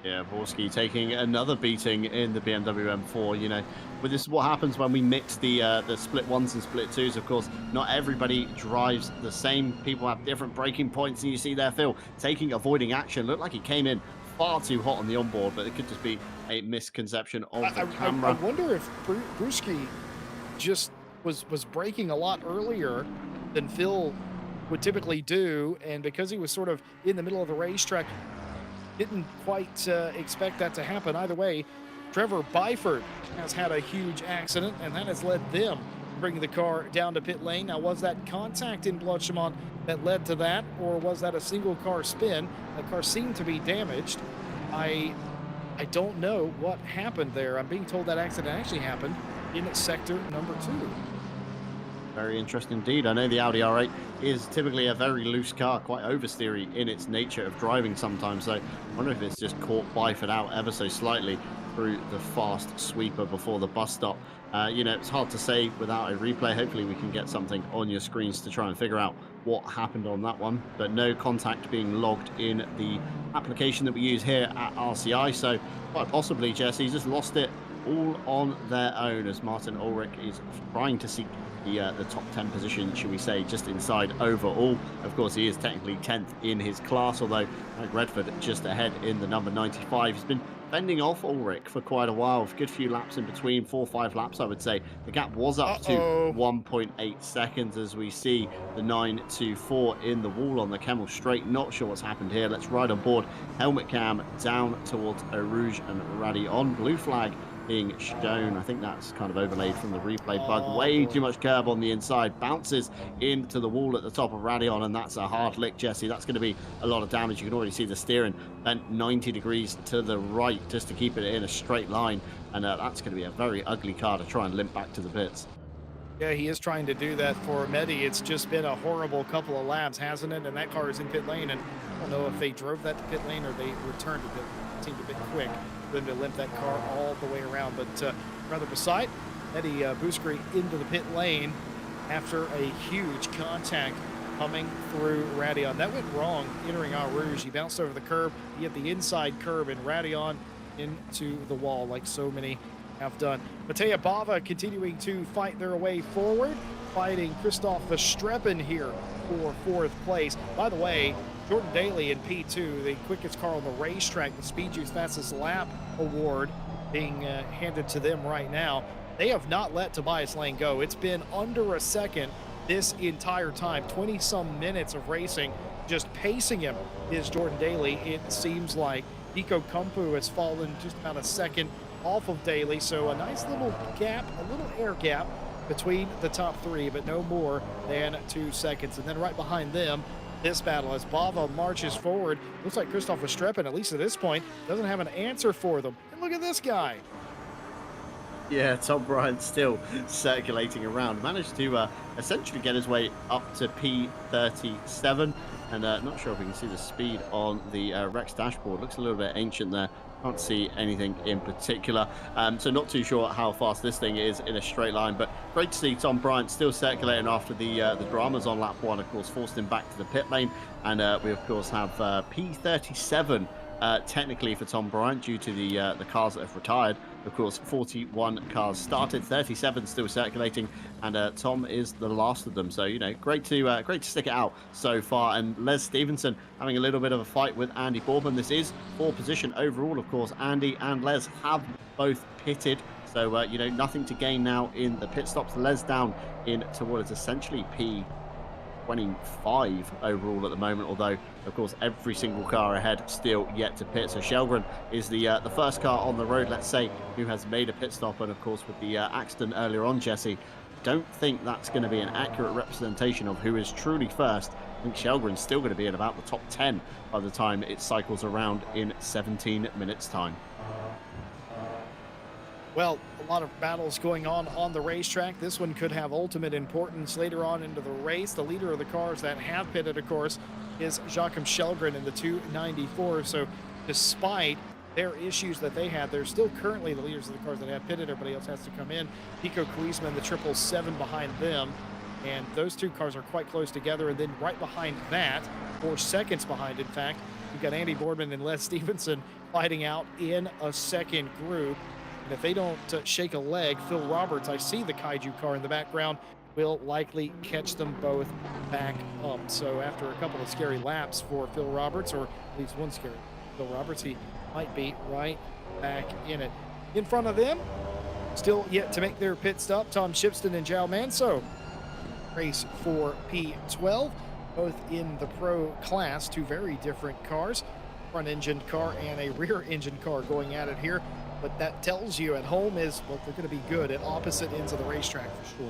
Yeah, Borski taking another beating in the BMW M4. You know, but this is what happens when we mix the split ones and split twos. Of course, not everybody drives the same. People have different braking points, and you see there Phil avoiding action. Looked like he came in far too hot on the onboard, but it could just be a misconception of the camera. I wonder if Bruschi just was braking a lot earlier than Phil would typically do, and because he was sort of in the middle of the racetrack, didn't quite expect that to happen. Either way, Trevor Byford has had a huge accident, and that has led them to bring the car down to pit lane. Now, was that contact in Bloodschemont that led to that, or was that a single car spin? The car seemed to be damaged. I don't know what happened there. I'm being told that accident actually happened in sector number 2. Very interesting indeed. I know the Audi R8 is typically a very loose car, quite oversteery in its nature of driving sometimes. So I wonder if it's just caught Byford out ever so slightly through the fast sweeper before the bus stop. You know, it's hard to say without a replay. Hopefully we can get something on your screens to try and figure out what happened on that one. But no contact being logged in the application that we use here at RCI. So quite possibly, Jesse just lost it all on their own, as Martin Ulrich is trying to seek the top 10 position, should we say, just inside overall. Of course, he is technically 10th in his class, although Greg Redford just ahead in the number 95. He's been fending off Ulrich for quite a while, a good few laps in between, 4 or 5 laps, I would say. The gap was up to 1.8 seconds as we see the 924 in the wall on the Kemmel Straight. Not sure what's happened here. Let's ride on board. Helmet cam down towards Eau Rouge and Ruddy on. Blue flag being shown. I think that's kind of overlaid from the replay bug. Way too much curb on the inside. Bounces into the wall at the top of Radion, and that's a hard lick, Jesse. That's going to be a lot of damage. You can already see the steering bent 90 degrees to the right just to keep it in a straight line, and that's going to be a very ugly car to try and limp back to the pits. Yeah, he is trying to do that for Medi. It's just been a horrible couple of laps, hasn't it? And that car is in pit lane, and I don't know if they drove that to pit lane or they returned to pit lane. It seemed a bit quick for them to limp that car all the way around. But rather beside, Medi Buskri into the pit lane after a huge contact coming through Radion. That went wrong entering Eau Rouge. He bounced over the curb. He hit the inside curb, and Radion into the wall like so many have done. Matej Bava continuing to fight their way forward, fighting Christoph Verstreppen here for fourth place. By the way, Jordan Daly in P2, the quickest car on the racetrack, the Speed Juice Fastest Lap Award being handed to them right now. They have not let Tobias Lane go. It's been under a second this entire time, 20-some minutes of racing. Just pacing him is Jordan Daly. It seems like Nico Kumpu has fallen just about a second off of Daly, so a nice little gap, a little air gap between the top three, but no more than 2 seconds. And then right behind them, this battle as Bava marches forward. Looks like Christoph Verstreppen, at least at this point, doesn't have an answer for them. And look at this guy. Yeah, Tom Bryant still circulating around. Managed to essentially get his way up to P37. And not sure if we can see the speed on the Rex dashboard. Looks a little bit ancient there. Can't see anything in particular. So not too sure how fast this thing is in a straight line. But great to see Tom Bryant still circulating after the dramas on lap 1, of course, forced him back to the pit lane. And we, of course, have P37 technically for Tom Bryant due to the cars that have retired. Of course, 41 cars started, 37 still circulating, and Tom is the last of them. So, you know, great to stick it out so far. And Les Stevenson having a little bit of a fight with Andy Boardman. This is 4th position overall, of course. Andy and Les have both pitted. So, you know, nothing to gain now in the pit stops. Les down into what is essentially P25 overall at the moment, although of course every single car ahead still yet to pit. So Shelgren is the first car on the road, let's say, who has made a pit stop. And of course with the accident earlier on, Jesse, don't think that's going to be an accurate representation of who is truly first. I think Shelgren's still going to be in about the top 10 by the time it cycles around in 17 minutes time. Well, a lot of battles going on the racetrack. This one could have ultimate importance later on into the race. The leader of the cars that have pitted, of course, is Joachim Shelgren in the 294. So despite their issues that they had, they're still currently the leaders of the cars that have pitted. Everybody else has to come in. Pico Kuisma, the 777 behind them. And those two cars are quite close together. And then right behind that, 4 seconds behind, in fact, you've got Andy Boardman and Les Stevenson fighting out in a second group. And if they don't shake a leg, Phil Roberts, I see the Kaiju car in the background, will likely catch them both back up. So after a couple of scary laps for Phil Roberts, or at least one scary Phil Roberts, he might be right back in it. In front of them, still yet to make their pit stop, Tom Shipston and João Manso race for P12, both in the pro class. Two very different cars, front-engined car and a rear-engined car going at it here. But that tells you at home is, well, they're going to be good at opposite ends of the racetrack for sure.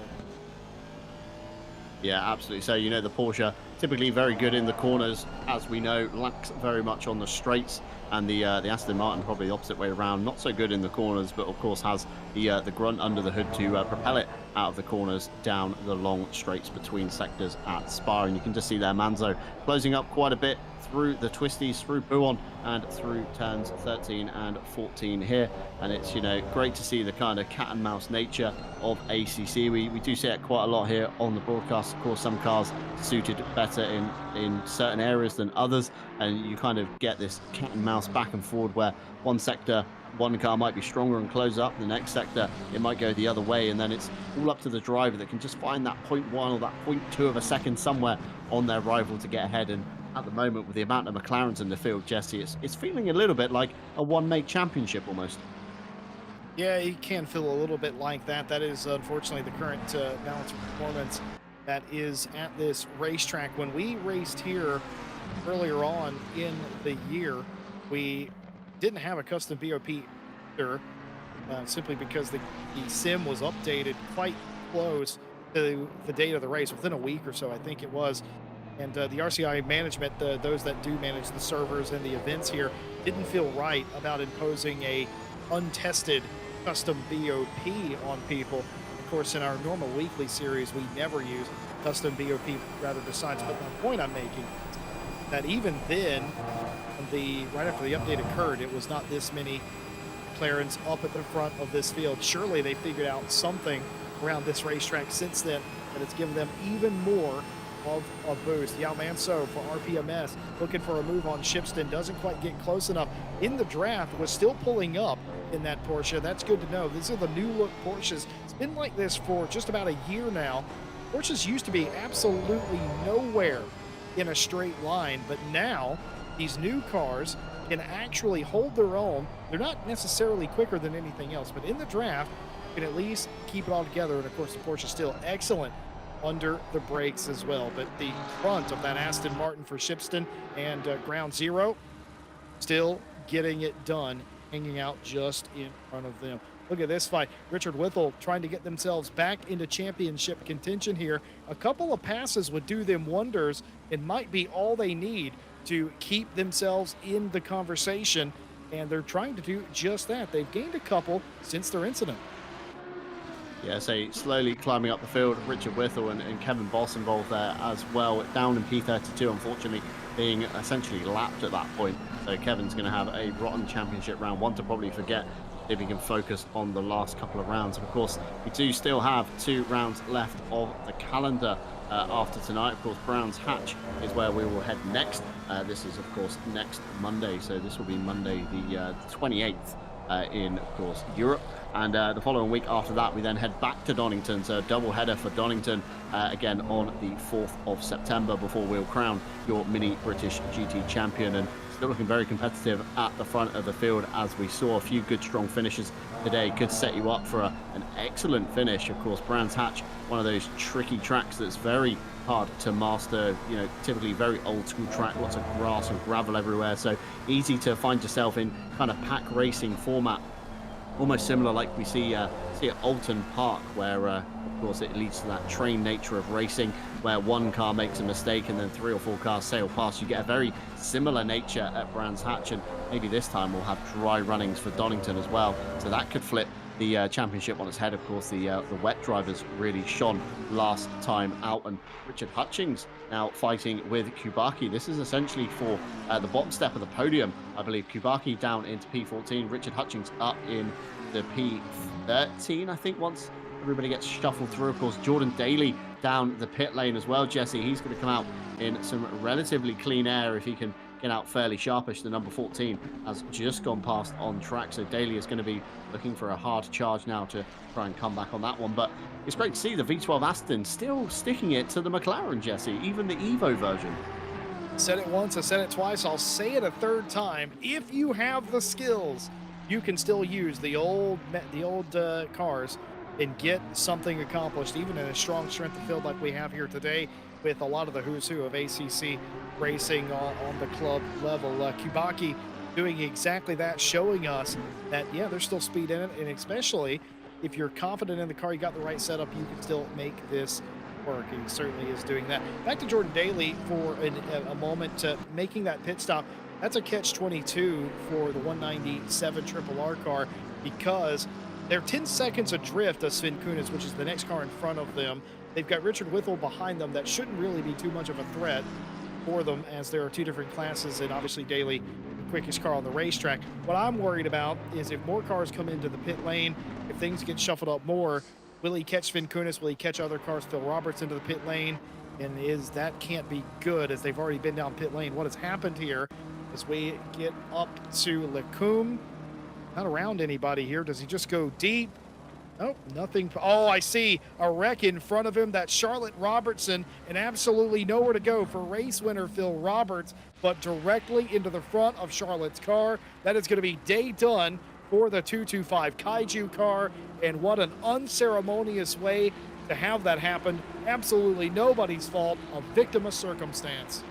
Yeah, absolutely. So, you know, the Porsche typically very good in the corners, as we know, lacks very much on the straights, and the Aston Martin probably the opposite way around, not so good in the corners, but of course has the grunt under the hood to propel it out of the corners down the long straights between sectors at Spa. And you can just see there Manzo closing up quite a bit through the twisties, through Buon, and through turns 13 and 14 here. And it's, you know, great to see the kind of cat and mouse nature of ACC. We do see it quite a lot here on the broadcast. Of course, some cars suited better in certain areas than others, and you kind of get this cat and mouse back and forward where one sector, one car might be stronger and close up, the next sector it might go the other way, and then it's all up to the driver that can just find that 0.1 or that 0.2 of a second somewhere on their rival to get ahead. And at the moment, with the amount of McLarens in the field, Jesse, it's feeling a little bit like a one-make championship almost. Yeah, it can feel a little bit like that. That is unfortunately the current balance of performance that is at this racetrack. When we raced here earlier on in the year, we didn't have a custom BOP there, simply because the sim was updated quite close to the date of the race, within a week or so, I think it was. And the RCI management, those that do manage the servers and the events here, didn't feel right about imposing a untested custom BOP on people. Of course, in our normal weekly series, we never use custom BOP rather decides. But the point I'm making is that even then, right after the update occurred, it was not this many McLarens up at the front of this field. Surely they figured out something around this racetrack since then that it's given them even more of a boost. Yao Manso for RPMS looking for a move on Shipston. Doesn't quite get close enough. In the draft, was still pulling up in that Porsche. That's good to know. These are the new look Porsches. It's been like this for just about a year now. Porsches used to be absolutely nowhere in a straight line, but now these new cars can actually hold their own. They're not necessarily quicker than anything else, but in the draft, you can at least keep it all together. And of course, the Porsche is still excellent under the brakes as well. But the front of that Aston Martin for Shipston and Ground Zero still getting it done, hanging out just in front of them. Look at this fight. Richard Whittle trying to get themselves back into championship contention here. A couple of passes would do them wonders and might be all they need to keep themselves in the conversation. And they're trying to do just that. They've gained a couple since their incident. Yeah, so slowly climbing up the field, Richard Whittle and Kevin Boss involved there as well. Down in P32, unfortunately, being essentially lapped at that point. So Kevin's going to have a rotten championship round, one to probably forget if he can focus on the last couple of rounds. And of course, we do still have 2 rounds left of the calendar after tonight. Of course, Brands Hatch is where we will head next. This is, of course, next Monday. So this will be Monday the 28th in, of course, Europe. And the following week after that, we then head back to Donington. So a double header for Donington again on the 4th of September before we'll crown your mini British GT champion. And still looking very competitive at the front of the field, as we saw a few good strong finishes today. Could set you up for an excellent finish. Of course, Brands Hatch, one of those tricky tracks that's very hard to master, you know, typically very old school track, lots of grass and gravel everywhere, so easy to find yourself in kind of pack racing format, almost similar like we see at Alton Park, where of course it leads to that train nature of racing, where one car makes a mistake and then 3 or 4 cars sail past. You get a very similar nature at Brands Hatch, and maybe this time we'll have dry runnings for Donington as well, so that could flip the championship on its head. Of course, the wet drivers really shone last time out, and Richard Hutchings now fighting with Kubaki. This is essentially for the bottom step of the podium, I believe. Kubaki down into P14, Richard Hutchings up in the P13, I think, once everybody gets shuffled through. Of course, Jordan Daly down the pit lane as well. Jesse, he's going to come out in some relatively clean air if he can get out fairly sharpish. The number 14 has just gone past on track, so Daly is going to be looking for a hard charge now to try and come back on that one. But it's great to see the V12 Aston still sticking it to the McLaren, Jesse, even the Evo version. I said it once, I said it twice, I'll say it a third time. If you have the skills, you can still use the old cars and get something accomplished, even in a strong strength of field like we have here today, with a lot of the who's who of ACC racing on the club level. Kubaki doing exactly that, showing us that, yeah, there's still speed in it, and especially if you're confident in the car, you got the right setup, you can still make this work. He certainly is doing that. Back to Jordan Daly for a moment, making that pit stop. That's a catch-22 for the 197 Triple R car, because they're 10 seconds adrift of Sven Kunis, which is the next car in front of them. They've got Richard Whittle behind them. That shouldn't really be too much of a threat for them, as there are 2 different classes, and obviously Daly, the quickest car on the racetrack. What I'm worried about is if more cars come into the pit lane, if things get shuffled up more, will he catch Sven Kunis? Will he catch other cars? Phil Roberts into the pit lane? And that can't be good, as they've already been down pit lane. What has happened here as we get up to Lecumbe? Not around anybody here. Does he just go deep? Nope, nothing. Oh, I see a wreck in front of him. That's Charlotte Robertson, and absolutely nowhere to go for race winner Phil Roberts, but directly into the front of Charlotte's car. That is going to be day done for the 225 Kaiju car, and what an unceremonious way to have that happen. Absolutely nobody's fault, a victim of circumstance.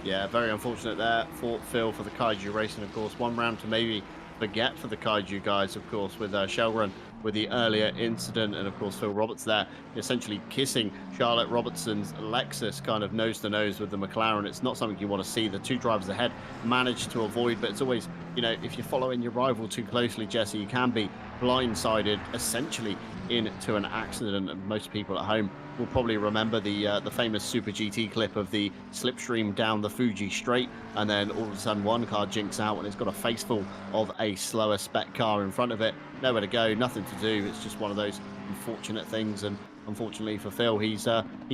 Yeah, very unfortunate there for Phil for the Kaiju racing. Of course, one round to maybe forget for the Kaiju guys, of course, with Shelrun with the earlier incident, and of course Phil Roberts there essentially kissing Charlotte Robertson's Lexus kind of nose to nose with the McLaren. It's not something you want to see. The 2 drivers ahead managed to avoid, but it's always, you know, if you're following your rival too closely, Jesse, you can be blindsided essentially into an accident. And most people at home will probably remember the famous Super GT clip of the slipstream down the Fuji straight, and then all of a sudden one car jinks out and it's got a face full of a slower spec car in front of it. Nowhere to go, nothing to do. It's just one of those unfortunate things, and unfortunately for Phil. He's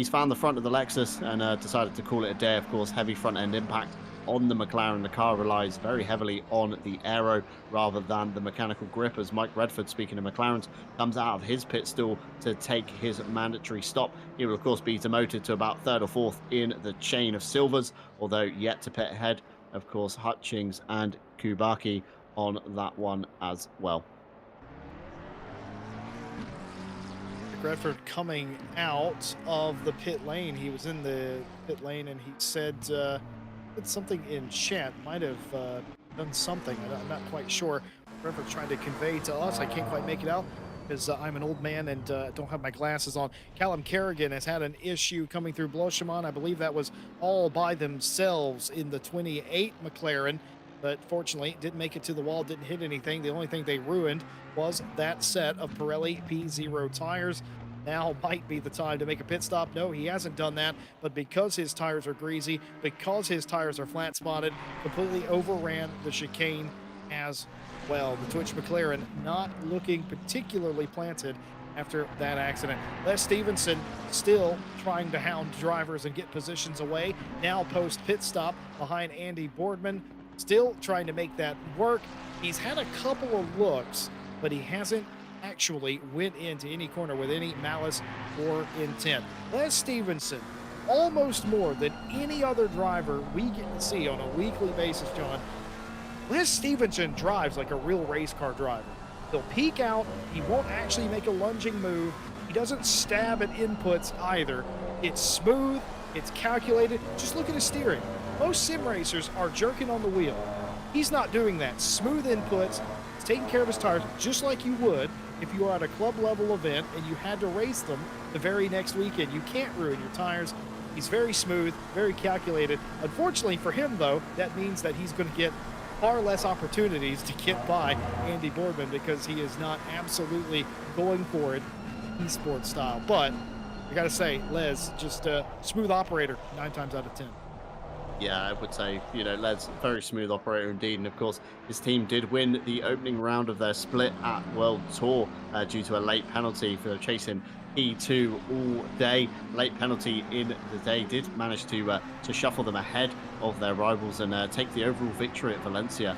found the front of the Lexus and decided to call it a day. Of course, heavy front end impact on the McLaren. The car relies very heavily on the aero rather than the mechanical grip, as Mike Redford, speaking of McLaren's, comes out of his pit stall to take his mandatory stop. He will, of course, be demoted to about third or fourth in the chain of silvers, although yet to pit ahead, of course, Hutchings and Kubaki on that one as well. Redford coming out of the pit lane. He was in the pit lane and he said something in chat. Might have done something. I'm not quite sure. Redford's trying to convey to us. I can't quite make it out because I'm an old man and don't have my glasses on. Callum Kerrigan has had an issue coming through Blochemann. I believe that was all by themselves in the 28 McLaren. But fortunately, didn't make it to the wall, didn't hit anything. The only thing they ruined was that set of Pirelli P0 tires. Now might be the time to make a pit stop. No, he hasn't done that, but because his tires are greasy, because his tires are flat spotted, completely overran the chicane as well. The Twitch McLaren not looking particularly planted after that accident. Les Stevenson still trying to hound drivers and get positions away. Now post pit stop behind Andy Boardman. Still trying to make that work. He's had a couple of looks, but he hasn't actually went into any corner with any malice or intent. Les Stevenson, almost more than any other driver we get to see on a weekly basis, John, Les Stevenson drives like a real race car driver. He'll peek out. He won't actually make a lunging move. He doesn't stab at inputs either. It's smooth. It's calculated. Just look at his steering. Most sim racers are jerking on the wheel. He's not doing that. Smooth inputs. He's taking care of his tires just like you would if you were at a club level event and you had to race them the very next weekend. You can't ruin your tires. He's very smooth, very calculated. Unfortunately for him, though, that means that he's going to get far less opportunities to get by Andy Boardman because he is not absolutely going for it esports style. But I got to say, Les, just a smooth operator 9 times out of 10. Yeah, I would say, Les, very smooth operator indeed. And of course, his team did win the opening round of their split at World Tour due to a late penalty for chasing P2 all day. Late penalty in the day did manage to shuffle them ahead of their rivals and take the overall victory at Valencia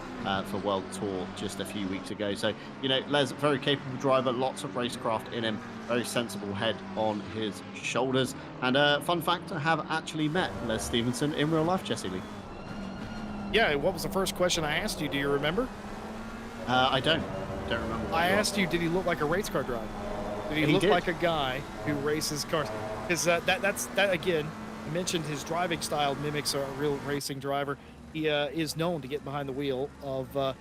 for World Tour just a few weeks ago. So, Les, very capable driver, lots of racecraft in him, very sensible head on his shoulders. And fun fact, I have actually met Les Stevenson in real life, Jesse Lee. Yeah, what was the first question I asked you? Do you remember? I don't remember. I asked you, did he look like a race car driver? Did he look like a guy who races cars? Because that again, I mentioned his driving style mimics a real racing driver. He is known to get behind the wheel of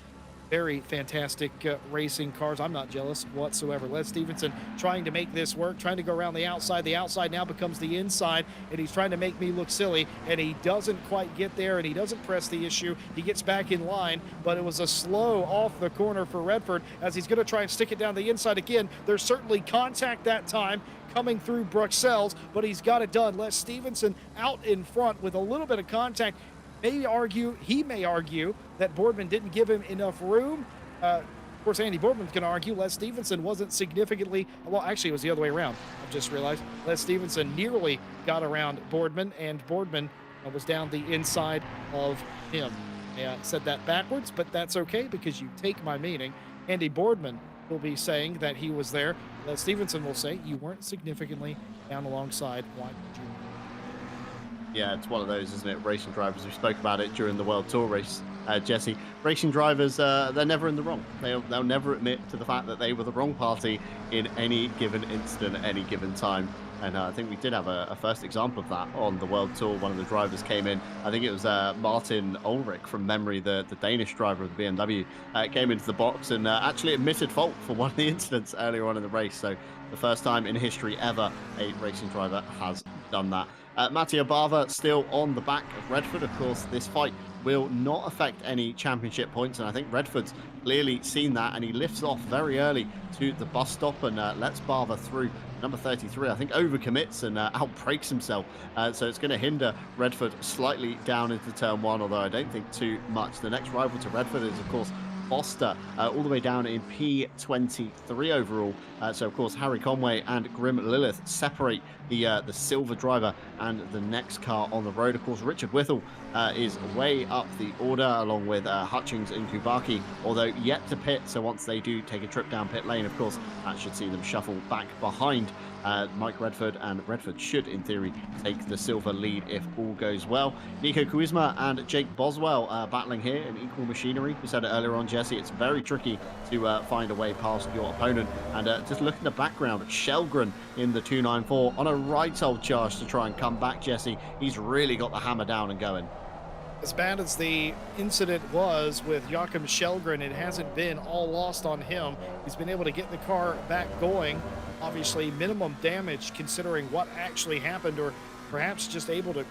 very fantastic racing cars. I'm not jealous whatsoever. Les Stevenson trying to make this work, trying to go around the outside. The outside now becomes the inside, and he's trying to make me look silly, and he doesn't quite get there, and he doesn't press the issue. He gets back in line, but it was a slow off the corner for Redford as he's going to try and stick it down the inside again. There's certainly contact that time coming through Bruxelles, but he's got it done. Les Stevenson out in front with a little bit of contact. He may argue that Boardman didn't give him enough room. Of course, Andy Boardman can argue Les Stevenson wasn't significantly, well, actually, it was the other way around. I've just realized Les Stevenson nearly got around Boardman, and Boardman was down the inside of him. Yeah, I said that backwards, but that's okay because you take my meaning. Andy Boardman will be saying that he was there. Les Stevenson will say you weren't significantly down alongside. Why did you? Yeah, it's one of those, isn't it? Racing drivers, we spoke about it during the World Tour race, Jesse. Racing drivers, they're never in the wrong. They'll never admit to the fact that they were the wrong party in any given instant at any given time. And I think we did have a first example of that on the World Tour. One of the drivers came in, I think it was Martin Ulrich from memory, the Danish driver of the BMW, came into the box and actually admitted fault for one of the incidents earlier on in the race. So the first time in history ever a racing driver has done that. Matteo Bava still on the back of Redford. Of course, this fight will not affect any championship points, and I think Redford's clearly seen that, and he lifts off very early to the bus stop and lets Bava through. Number 33, I think, overcommits and outbrakes himself, so it's going to hinder Redford slightly down into turn 1, although I don't think too much. The next rival to Redford is, of course, Foster, all the way down in P23 overall. So, of course, Harry Conway and Grim Lilith separate the silver driver and the next car on the road. Of course, Richard Whittle is way up the order, along with Hutchings and Kubaki, although yet to pit. So once they do take a trip down pit lane, of course, that should see them shuffle back behind Mike Redford, and Redford should, in theory, take the silver lead if all goes well. Nico Kuizma and Jake Boswell battling here in equal machinery. We said it earlier on, Jesse, it's very tricky to find a way past your opponent. And just look in the background, Shelgren in the 294 on a right old charge to try and come back, Jesse. He's really got the hammer down and going. As bad as the incident was with Joachim Shelgren, it hasn't been all lost on him. He's been able to get the car back going. Obviously, minimum damage considering what actually happened, or perhaps just able to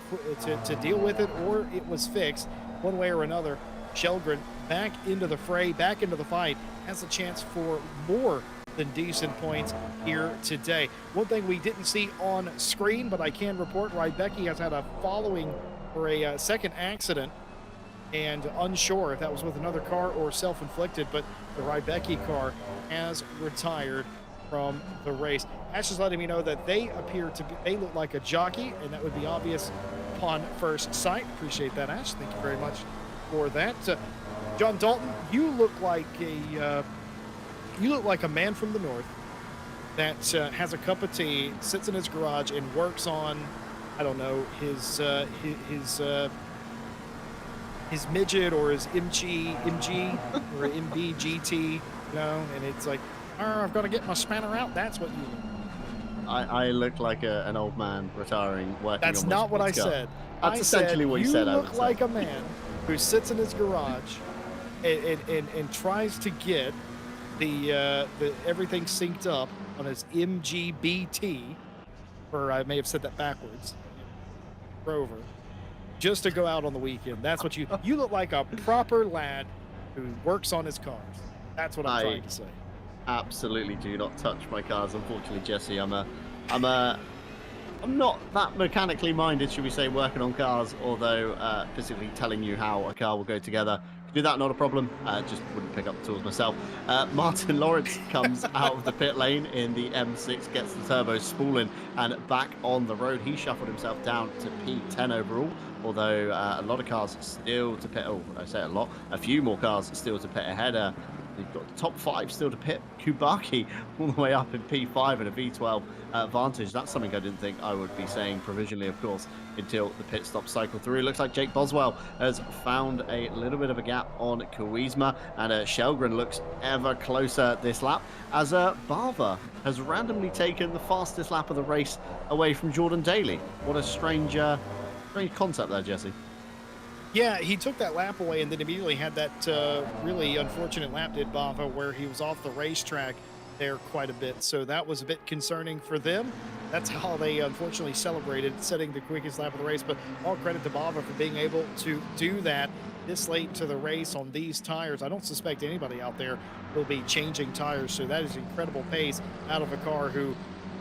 deal with it, or it was fixed one way or another. Shelgren back into the fray, back into the fight, has a chance for more than decent points here today. One thing we didn't see on screen, but I can report, Rybecki has had a following for a second accident, and unsure if that was with another car or self-inflicted, but the Rybecki car has retired from the race. Ash is letting me know that they look like a jockey, and that would be obvious upon first sight. Appreciate that, Ash. Thank you very much for that. John Dalton, you look like a man from the north that has a cup of tea, sits in his garage, and works on, I don't know, his midget or his MG or MB GT, you know, and it's like, I've got to get my spanner out. That's what you look. I look like an old man retiring, working. That's on not what I car. said. That's essentially what you said. You look like a man who sits in his garage and tries to get the everything synced up on his MGBT, or I may have said that backwards, Rover, just to go out on the weekend. That's what you look like, a proper lad who works on his cars. That's what I'm trying to say. Absolutely do not touch my cars, unfortunately, Jesse. I'm not that mechanically minded, should we say, working on cars, although physically telling you how a car will go together, do that, not a problem. Just wouldn't pick up the tools myself. Martin Lawrence comes out of the pit lane in the M6, gets the turbo spooling and back on the road. He shuffled himself down to P10 overall, although a lot of cars still to pit. Oh, I say a lot. A few more cars still to pit ahead. You've got the top 5 still to pit. Kubaki all the way up in P5 and a V12 advantage. That's something I didn't think I would be saying provisionally, of course, until the pit stop cycle through. It looks like Jake Boswell has found a little bit of a gap on Kuizma, and Shelgren looks ever closer this lap, as Bava has randomly taken the fastest lap of the race away from Jordan Daly. What a strange concept there, Jesse. Yeah, he took that lap away and then immediately had that really unfortunate lap, did Bava, where he was off the racetrack there quite a bit. So that was a bit concerning for them. That's how they unfortunately celebrated setting the quickest lap of the race. But all credit to Bava for being able to do that this late to the race on these tires. I don't suspect anybody out there will be changing tires. So that is incredible pace out of a car who,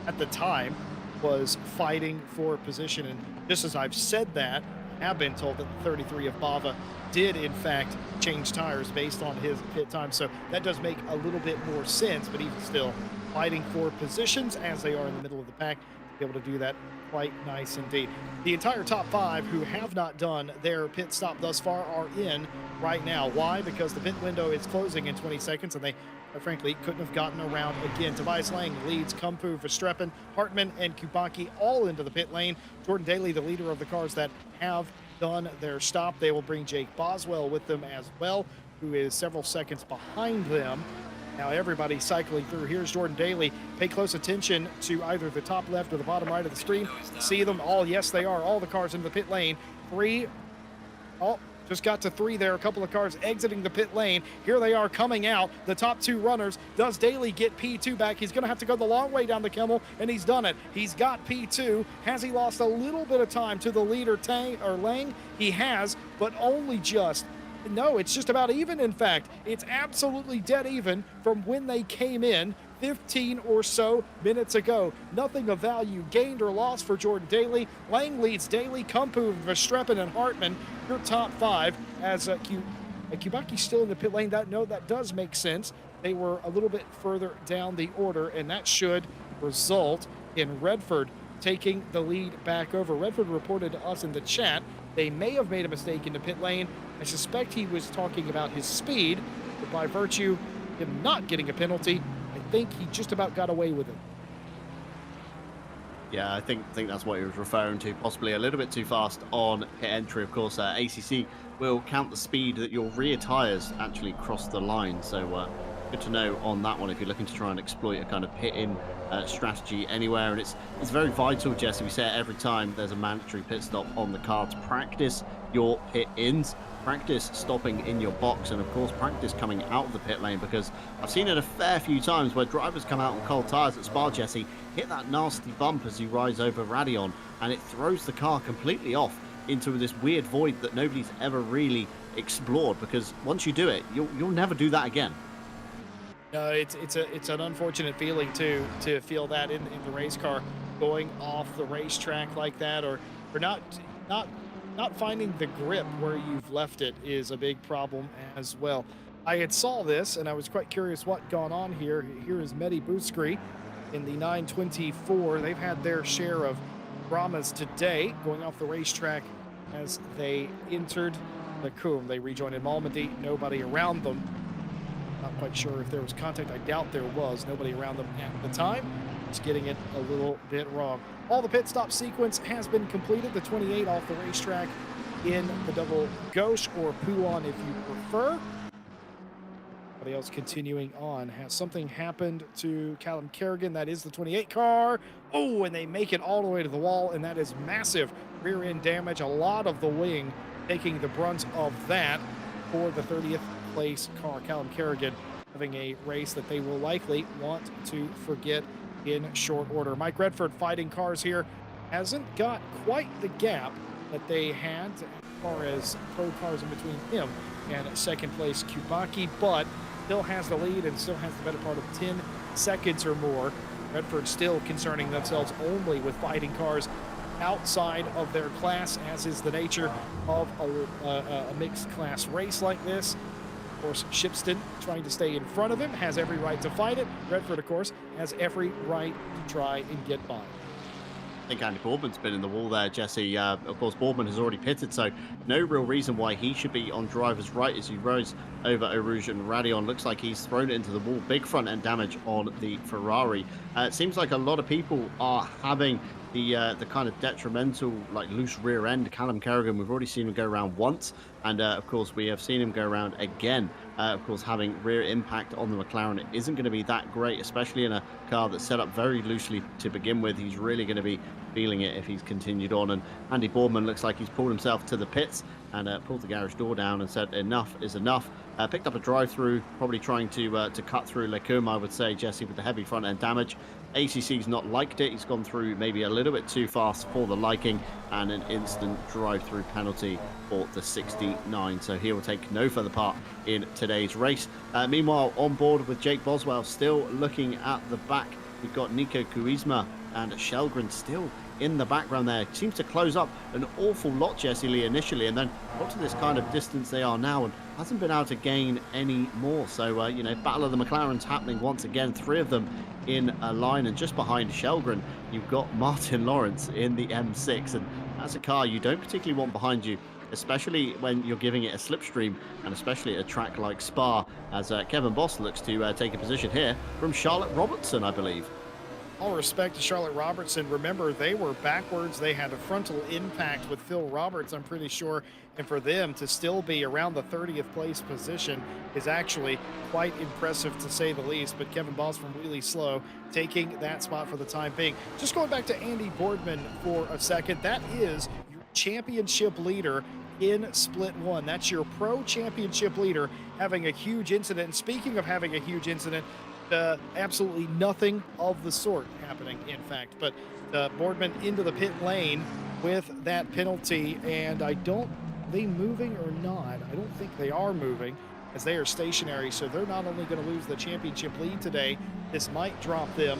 at the time, was fighting for position. And just as I've said that, have been told that the 33 of Bava did in fact change tires based on his pit time, so that does make a little bit more sense, but even still, fighting for positions as they are in the middle of the pack, to be able to do that, quite nice indeed. The entire top 5 who have not done their pit stop thus far are in right now. Why? Because the pit window is closing in 20 seconds and they frankly couldn't have gotten around again. Tobias Lang leads Kumpu, Verstreppen, Hartman, and Kubaki all into the pit lane. Jordan Daly, the leader of the cars that have done their stop. They will bring Jake Boswell with them as well, who is several seconds behind them. Now everybody cycling through. Here's Jordan Daly. Pay close attention to either the top left or the bottom right of the screen. See them all. Yes, they are. All the cars in the pit lane. 3. Oh, just got to 3 there. A couple of cars exiting the pit lane. Here they are coming out. The top 2 runners. Does Daly get P2 back? He's going to have to go the long way down the Kimmel, and he's done it. He's got P2. Has he lost a little bit of time to the leader, Lang? He has, but only just. No, it's just about even, in fact. It's absolutely dead even from when they came in 15 or so minutes ago. Nothing of value gained or lost for Jordan Daly. Lang leads Daly, Kumpu, Verstreppen, and Hartman. Your top 5 as Kubaki's still in the pit lane. That does make sense. They were a little bit further down the order, and that should result in Redford taking the lead back over. Redford reported to us in the chat they may have made a mistake in the pit lane. I suspect he was talking about his speed, but by virtue of him not getting a penalty, I think he just about got away with it. Yeah, I think that's what he was referring to. Possibly a little bit too fast on pit entry. Of course, ACC will count the speed that your rear tyres actually cross the line. So good to know on that one if you're looking to try and exploit a kind of pit-in strategy anywhere. And it's very vital, Jesse. We say it every time there's a mandatory pit stop on the cards. Practice your pit-ins. Practice stopping in your box, and of course practice coming out of the pit lane, because I've seen it a fair few times where drivers come out on cold tyres at Spa, Jesse, hit that nasty bump as you rise over Radion, and it throws the car completely off into this weird void that nobody's ever really explored, because once you do it, you'll never do that again. No, it's an unfortunate feeling to feel that in the race car, going off the racetrack like that, or not finding the grip where you've left it is a big problem as well. I had saw this and I was quite curious what gone on here. Here is Mehdi Bouskri in the 924. They've had their share of dramas today going off the racetrack as they entered the Coombe. They rejoined in Malmedy, nobody around them. Not quite sure if there was contact. I doubt there was. Nobody around them at the time. Just getting it a little bit wrong. All the pit stop sequence has been completed. The 28 off the racetrack in the double gauche, or Pouon if you prefer. Everybody else continuing on. Has something happened to Callum Kerrigan? That is the 28 car. Oh, and they make it all the way to the wall, and that is massive rear end damage. A lot of the wing taking the brunt of that for the 30th place car. Callum Kerrigan having a race that they will likely want to forget in short order. Mike Redford fighting cars here. Hasn't got quite the gap that they had as far as pro cars in between him and second place Kubaki, but still has the lead and still has the better part of 10 seconds or more. Redford still concerning themselves only with fighting cars outside of their class, as is the nature of a mixed class race like this. Of course, Shipston trying to stay in front of him, has every right to fight it. Redford, of course, has every right to try and get by. I think Andy Boardman's been in the wall there, Jesse. Of course, Boardman has already pitted, so no real reason why he should be on driver's right as he rose over Eau Rouge and Radion. Looks like he's thrown it into the wall. Big front end damage on the Ferrari. It seems like a lot of people are having the kind of detrimental, like loose rear end. Callum Kerrigan, we've already seen him go around once, and of course we have seen him go around again. Of course, having rear impact on the McLaren, it isn't going to be that great, especially in a car that's set up very loosely to begin with. He's really going to be feeling it if he's continued on, and Andy Boardman looks like he's pulled himself to the pits and pulled the garage door down and said enough is enough. Picked up a drive-through, probably trying to cut through Lecum, I would say, Jesse, with the heavy front end damage. ACC's not liked it. He's gone through maybe a little bit too fast for the liking, and an instant drive-through penalty for the 69. So he will take no further part in today's race. Meanwhile, on board with Jake Boswell, still looking at the back, we've got Nico Kuizma and Shelgren still in the background there. Seems to close up an awful lot, Jesse Lee, initially, and then got to this kind of distance they are now and hasn't been able to gain any more. So, you know, Battle of the McLarens happening once again. 3 of them in a line, and just behind Shelgren, you've got Martin Lawrence in the M6, and that's a car you don't particularly want behind you, especially when you're giving it a slipstream, and especially at a track like Spa, as Kevin Boss looks to take a position here from Charlotte Robertson, I believe. All respect to Charlotte Robertson. Remember, they were backwards. They had a frontal impact with Phil Roberts, I'm pretty sure. And for them to still be around the 30th place position is actually quite impressive, to say the least. But Kevin Boss from Wheelie Slow taking that spot for the time being. Just going back to Andy Boardman for a second, that is your championship leader in Split 1. That's your pro championship leader having a huge incident. And speaking of having a huge incident, absolutely nothing of the sort happening, in fact. But Boardman into the pit lane with that penalty, and are they moving or not? I don't think they are moving, as they are stationary, so they're not only going to lose the championship lead today, this might drop them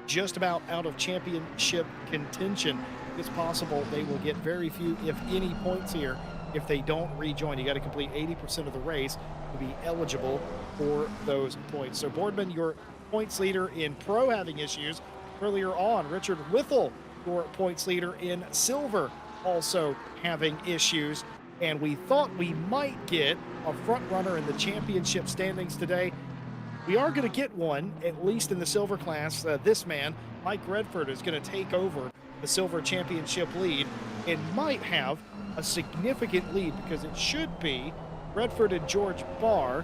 just about out of championship contention. It's possible they will get very few, if any, points here if they don't rejoin. You got to complete 80% of the race to be eligible for those points. So Boardman, your points leader in pro, having issues earlier on. Richard Withel, your points leader in silver, also having issues. And we thought we might get a front runner in the championship standings today. We are going to get one, at least in the silver class. This man, Mike Redford, is going to take over the silver championship lead and might have a significant lead because it should be Redford and George Barr.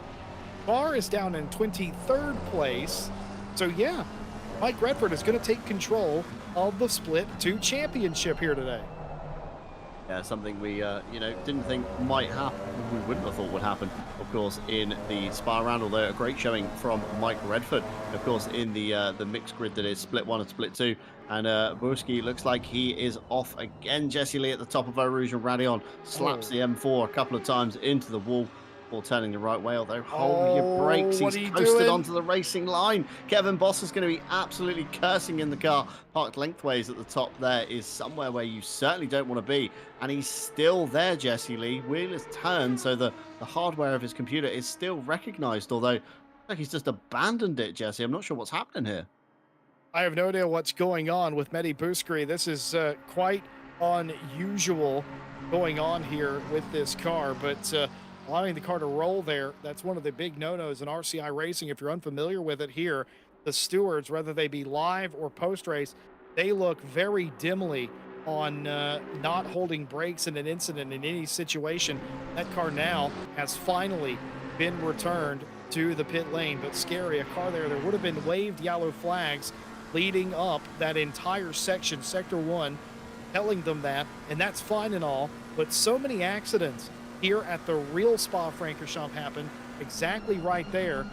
Barr is down in 23rd place. So yeah, Mike Redford is going to take control of the Split 2 championship here today. Yeah, something we, didn't think might happen. We wouldn't have thought would happen, of course, in the Spa round, although a great showing from Mike Redford, of course, in the mixed grid that is Split 1 and Split 2. And Burski looks like he is off again. Jesse Lee at the top of Eau Rouge, and Radion slaps the M4 a couple of times into the wall, turning the right way, although hold your brakes, he's coasted onto the racing line. Kevin Boss is going to be absolutely cursing in the car. Parked lengthways at the top there is somewhere where you certainly don't want to be, and he's still there, Jesse Lee. Wheel is turned, so the hardware of his computer is still recognized, although like he's just abandoned it, Jesse. I'm not sure what's happening here. I have no idea what's going on with Mehdi Bouskri. This is quite unusual going on here with this car, but allowing the car to roll there, that's one of the big no-nos in RCI racing. If you're unfamiliar with it here, the stewards, whether they be live or post-race, they look very dimly on not holding brakes in an incident in any situation. That car now has finally been returned to the pit lane, but scary, a car there would have been waved yellow flags leading up that entire section, sector 1, telling them that, and that's fine and all, but so many accidents here at the real Spa-Francorchamps happen exactly right there,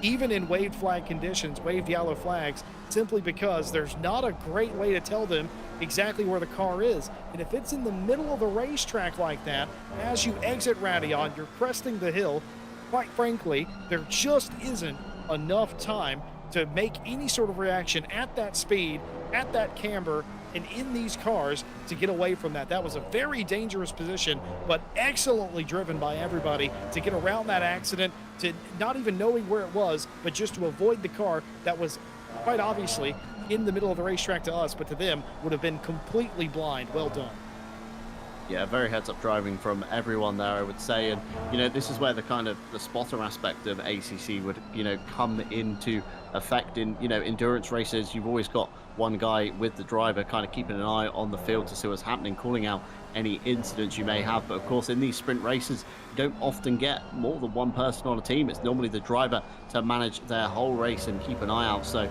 even in waved flag conditions, waved yellow flags, simply because there's not a great way to tell them exactly where the car is. And if it's in the middle of the racetrack like that, as you exit Radion, you're cresting the hill, quite frankly, there just isn't enough time to make any sort of reaction at that speed, at that camber, and in these cars to get away from that. That was a very dangerous position, but excellently driven by everybody to get around that accident, to not even knowing where it was, but just to avoid the car that was quite obviously in the middle of the racetrack to us, but to them would have been completely blind. Well done. Yeah, very heads-up driving from everyone there, I would say. And, this is where the kind of the spotter aspect of ACC would, come into effect in, endurance races. You've always got one guy with the driver kind of keeping an eye on the field to see what's happening, calling out any incidents you may have. But of course, in these sprint races, you don't often get more than one person on a team. It's normally the driver to manage their whole race and keep an eye out. So,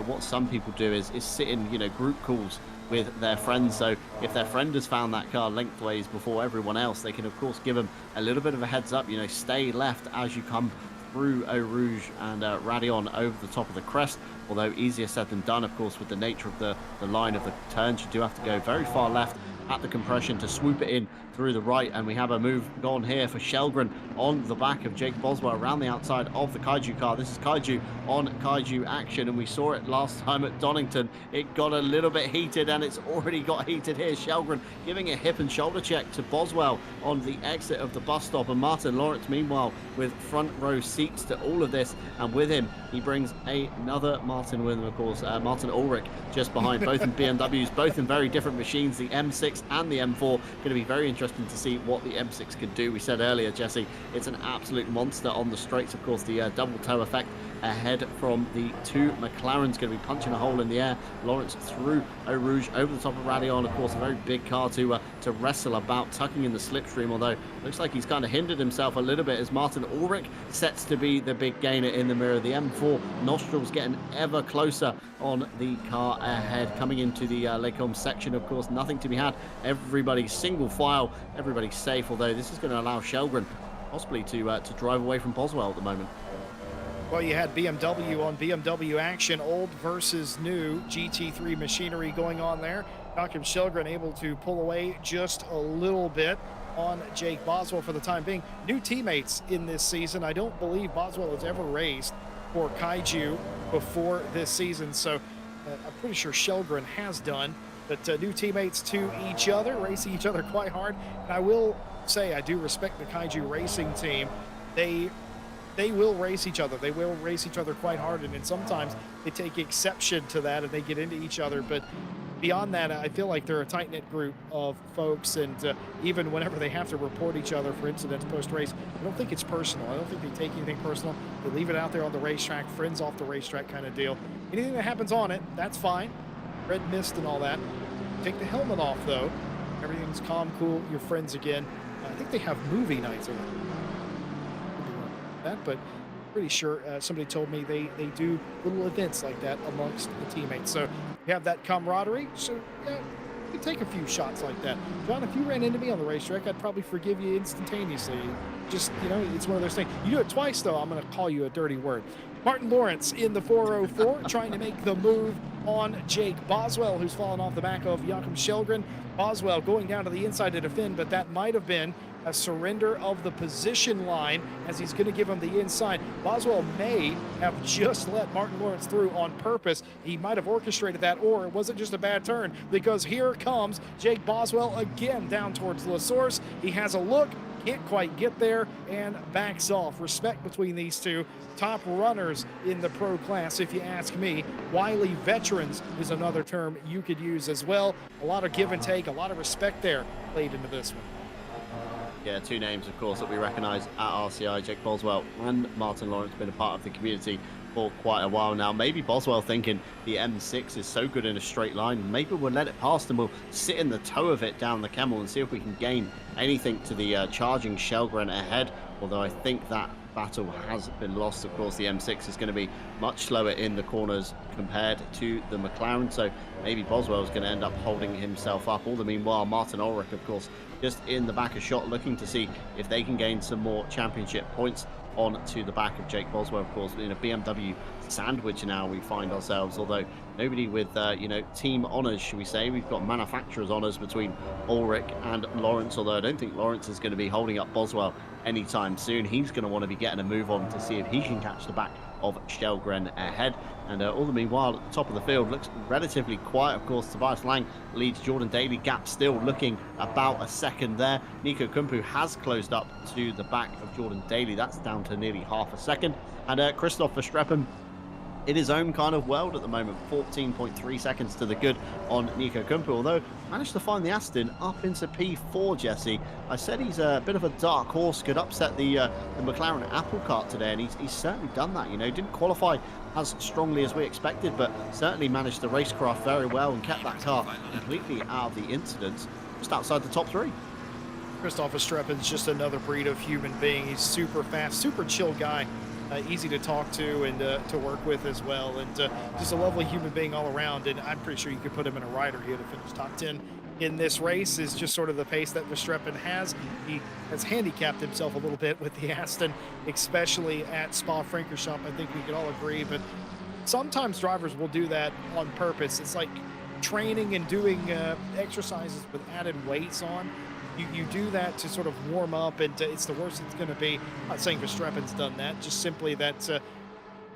what some people do is sit in, group calls with their friends. So if their friend has found that car lengthways before everyone else, they can of course give them a little bit of a heads up, stay left as you come through Eau Rouge and Radion over the top of the crest. Although easier said than done, of course, with the nature of the line of the turns, you do have to go very far left at the compression to swoop it in through the right. And we have a move gone here for Shelgren on the back of Jake Boswell around the outside of the Kaiju car. This is Kaiju on Kaiju action, and we saw it last time at Donington. It got a little bit heated, and it's already got heated here. Shelgren giving a hip and shoulder check to Boswell on the exit of the bus stop, and Martin Lawrence meanwhile with front row seats to all of this, and with him he brings another Martin with him, of course, Martin Ulrich just behind, both in BMWs, both in very different machines, the M6 and the M4. Going to be very interesting to see what the M6 can do. We said earlier, Jesse, it's an absolute monster on the straights. Of course, the double toe effect ahead from the two McLarens, going to be punching a hole in the air. Lawrence through Eau Rouge over the top of Radion. Of course, a very big car to wrestle about, tucking in the slipstream, although looks like he's kind of hindered himself a little bit as Martin Ulrich sets to be the big gainer in the mirror. The M4 nostrils getting ever closer on the car ahead, coming into the Lake Holmes section. Of course, nothing to be had. Everybody single file, everybody safe, although this is going to allow Shelgren possibly to drive away from Boswell at the moment. Well, you had BMW on BMW action, old versus new GT3 machinery going on there. Joachim Shelgren able to pull away just a little bit on Jake Boswell for the time being. New teammates in this season. I don't believe Boswell has ever raced for Kaiju before this season, so I'm pretty sure Shelgren has done. but new teammates to each other, racing each other quite hard. And I will say I do respect the Kaiju Racing team. They will race each other. They will race each other quite hard, and then sometimes they take exception to that and they get into each other. But beyond that, I feel like they're a tight-knit group of folks, and even whenever they have to report each other for incidents post-race, I don't think it's personal. I don't think they take anything personal. They leave it out there on the racetrack, friends off the racetrack kind of deal. Anything that happens on it, that's fine. Red mist and all that. Take the helmet off, though. Everything's calm, cool, you're friends again. I think they have movie nights around that, but pretty sure somebody told me they do little events like that amongst the teammates. So you have that camaraderie. So yeah, you can take a few shots like that. John, if you ran into me on the racetrack, I'd probably forgive you instantaneously. Just, you know, it's one of those things. You do it twice, though, I'm going to call you a dirty word. Martin Lawrence in the 404 trying to make the move on Jake Boswell, who's fallen off the back of Joachim Shelgren. Boswell going down to the inside to defend, but that might have been a surrender of the position line as he's going to give him the inside. Boswell may have just let Martin Lawrence through on purpose. He might have orchestrated that, or it wasn't just a bad turn, because here comes Jake Boswell again down towards La Source. He has a look, can't quite get there, and backs off. Respect between these two. Top runners in the pro class, if you ask me. Wily veterans is another term you could use as well. A lot of give and take, a lot of respect there played into this one. Yeah, two names, of course, that we recognise at RCI. Jake Boswell and Martin Lawrence been a part of the community for quite a while now. Maybe Boswell thinking the M6 is so good in a straight line, maybe we'll let it past and we'll sit in the toe of it down the Camel and see if we can gain anything to the charging Shelgren ahead. Although I think that battle has been lost. Of course, the M6 is going to be much slower in the corners compared to the McLaren, so maybe Boswell is going to end up holding himself up. All the meanwhile, Martin Ulrich, of course, just in the back of shot, looking to see if they can gain some more championship points on to the back of Jake Boswell. Of course, in a BMW sandwich now we find ourselves, although nobody with you know, team honors, should we say. We've got manufacturers honors between Ulrich and Lawrence, although I don't think Lawrence is going to be holding up Boswell anytime soon. He's going to want to be getting a move on to see if he can catch the back of Shelgren ahead. And all the meanwhile, at the top of the field, looks relatively quiet. Of course, Tobias Lang leads Jordan Daly. Gap still looking about a second there. Nico Kumpu has closed up to the back of Jordan Daly. That's down to nearly half a second. And Christoph Verstappen in his own kind of world at the moment, 14.3 seconds to the good on Nico Kumpu, although managed to find the Aston up into P4, Jesse. I said he's a bit of a dark horse, could upset the McLaren apple cart today, and he's certainly done that. You know, didn't qualify as strongly as we expected, but certainly managed the racecraft very well and kept that car completely out of the incidents, just outside the top three. Christoph Verstappen's just another breed of human being. He's super fast, super chill guy. Easy to talk to and to work with as well, and just a lovely human being all around. And I'm pretty sure you could put him in a rider here to finish top 10 in this race. Is just sort of the pace that Verstappen has. He has handicapped himself a little bit with the Aston, especially at Spa-Francorchamps. I think we could all agree, but sometimes drivers will do that on purpose. It's like training and doing exercises with added weights on. You do that to sort of warm up, and it's the worst it's going to be. I'm not saying Verstappen's done that, just simply that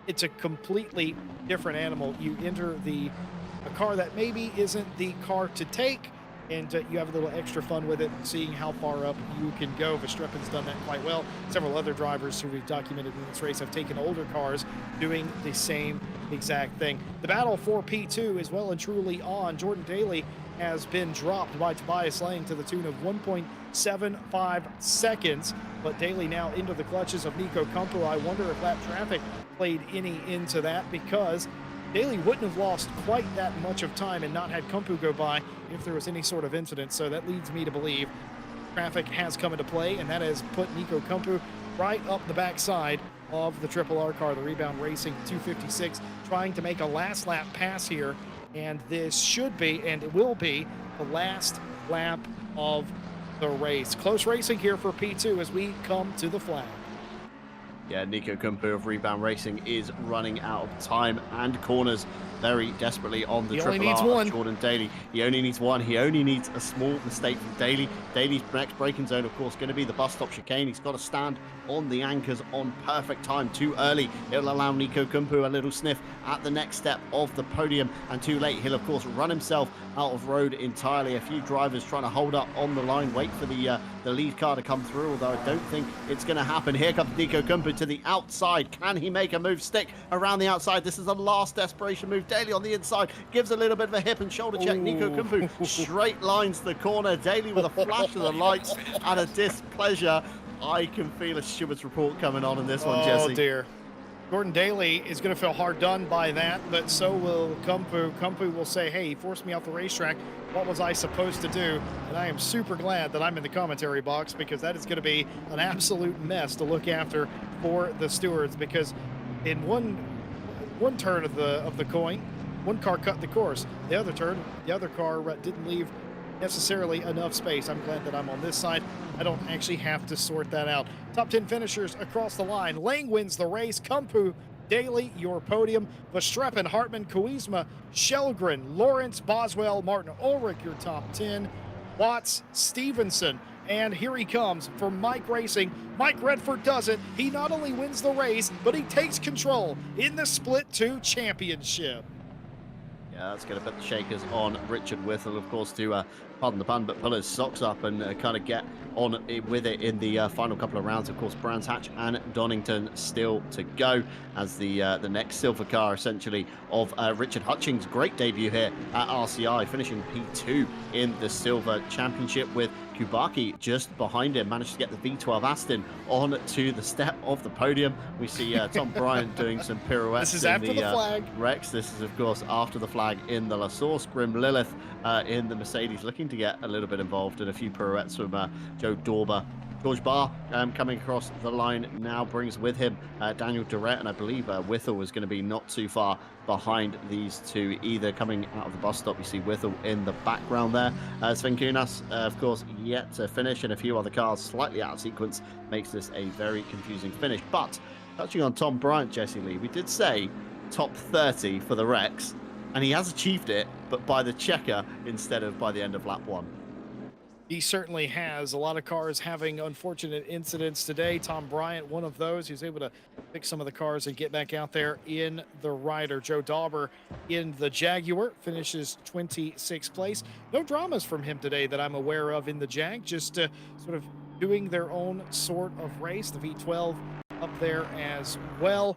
it's a completely different animal. You enter a car that maybe isn't the car to take, and you have a little extra fun with it, seeing how far up you can go. Verstappen's done that quite well. Several other drivers who we've documented in this race have taken older cars doing the same exact thing. The battle for P2 is well and truly on. Jordan Daly has been dropped by Tobias Lang to the tune of 1.75 seconds, but Daly now into the clutches of Nico Kumpu. I wonder if lap traffic played any into that, because Daly wouldn't have lost quite that much of time and not had Kumpu go by if there was any sort of incident. So that leads me to believe traffic has come into play, and that has put Nico Kumpu right up the backside of the Triple R car, the Rebound Racing 256, trying to make a last lap pass here. And this should be, and it will be, the last lap of the race. Close racing here for P2 as we come to the flag. Yeah, Nico Kumpu of Rebound Racing is running out of time and corners very desperately on the He only triple needs R of one. Jordan Daly. He only needs one. He only needs a small mistake from Daly. Daly's next braking zone, of course, going to be the bus stop chicane. He's got to stand on the anchors on perfect time. Too early, it'll allow Nico Kumpu a little sniff at the next step of the podium, and too late, he'll of course run himself out of road entirely. A few drivers trying to hold up on the line, wait for the lead car to come through, although I don't think it's going to happen. Here comes Nico Kumpu to the outside. Can he make a move stick around the outside? This is a last desperation move. Daly on the inside gives a little bit of a hip and shoulder check. Nico Kumpu straight lines the corner. Daly with a flash of the lights and a displeasure. I can feel a steward's report coming on in this one, Oh, Jesse. dear. Jordan Daly is going to feel hard done by that, but so will Kumpu. Kumpu will say, hey, he forced me off the racetrack. What was I supposed to do? And I am super glad that I'm in the commentary box, because that is going to be an absolute mess to look after for the stewards, because in one turn of the coin, one car cut the course. The other turn, the other car didn't leave necessarily enough space. I'm glad that I'm on this side. I don't actually have to sort that out. Top 10 finishers across the line. Lang wins the race. Kumpu, Daly, your podium. Verstappen, Hartman, Koizma, Shelgren, Lawrence, Boswell, Martin Ulrich, your top 10. Watts, Stevenson. And here he comes for Mike Racing. Mike Redford does it. He not only wins the race, but he takes control in the Split 2 Championship. Yeah, that's going to put the shakers on Richard Whittle, of course, to, pardon the pun, but pull his socks up and kind of get on with it in the final couple of rounds. Of course, Brands Hatch and Donington still to go as the next silver car, essentially, of Richard Hutchings' great debut here at RCI, finishing P2 in the Silver Championship, with Kubaki just behind him, managed to get the V12 Aston on to the step of the podium. We see Tom Bryant doing some pirouettes. This is after the flag. Rex. This is, of course, after the flag in the La Source. Grim Lilith in the Mercedes, looking to get a little bit involved, and a few pirouettes from Joe Dorber. George Barr coming across the line now brings with him Daniel Durrett, and I believe Whittle is going to be not too far behind these two either. Coming out of the bus stop, you see Whittle in the background there. Sven Kunas, of course, yet to finish, and a few other cars slightly out of sequence, makes this a very confusing finish. But touching on Tom Bryant, Jesse Lee, we did say top 30 for the Rex, and he has achieved it, but by the checker instead of by the end of lap 1. He certainly has. A lot of cars having unfortunate incidents today. Tom Bryant, one of those. He was able to fix some of the cars and get back out there in the Ryder. Joe Dauber in the Jaguar finishes 26th place. No dramas from him today that I'm aware of in the Jag. Just sort of doing their own sort of race. The V12 up there as well.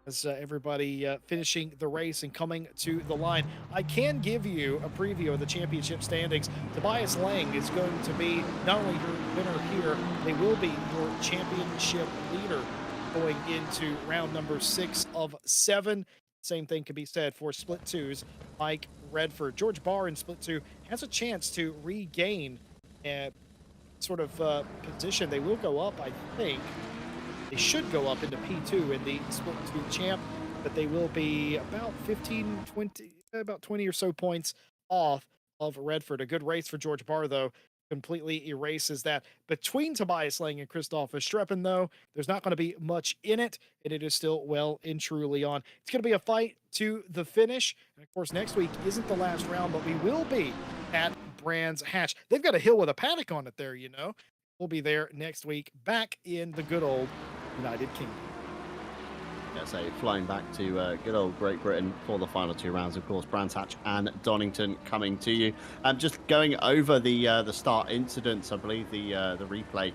As everybody finishing the race and coming to the line. I can give you a preview of the championship standings. Tobias Lang is going to be not only your winner here, they will be your championship leader going into round number 6 of 7. Same thing can be said for Split 2's Mike Redford. George Barr in Split 2 has a chance to regain sort of position. They will go up, I think. They should go up into P2 in the Split 2 champ, but they will be about 20 or so points off of Redford. A good race for George Barr, though, completely erases that. Between Tobias Lang and Christoph Verstappen, though, there's not going to be much in it, and it is still well and truly on. It's going to be a fight to the finish. And of course, next week isn't the last round, but we will be at Brands Hatch. They've got a hill with a paddock on it there, you know. We'll be there next week, back in the good old United Kingdom. Yeah, so flying back to good old Great Britain for the final 2 rounds, of course, Brands Hatch and Donington coming to you. Just going over the start incidents, I believe the replay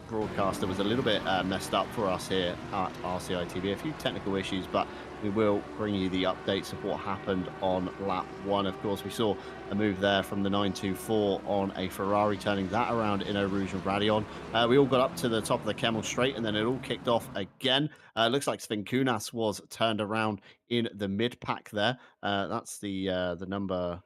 broadcaster was a little bit messed up for us here at RCI TV. A few technical issues, but we will bring you the updates of what happened on lap 1. Of course, we saw a move there from the 924 on a Ferrari, turning that around in Eau Rouge and Radeon. We all got up to the top of the Kemmel Straight, and then it all kicked off again. Looks like Sven Kunas was turned around in the mid-pack there. That's the number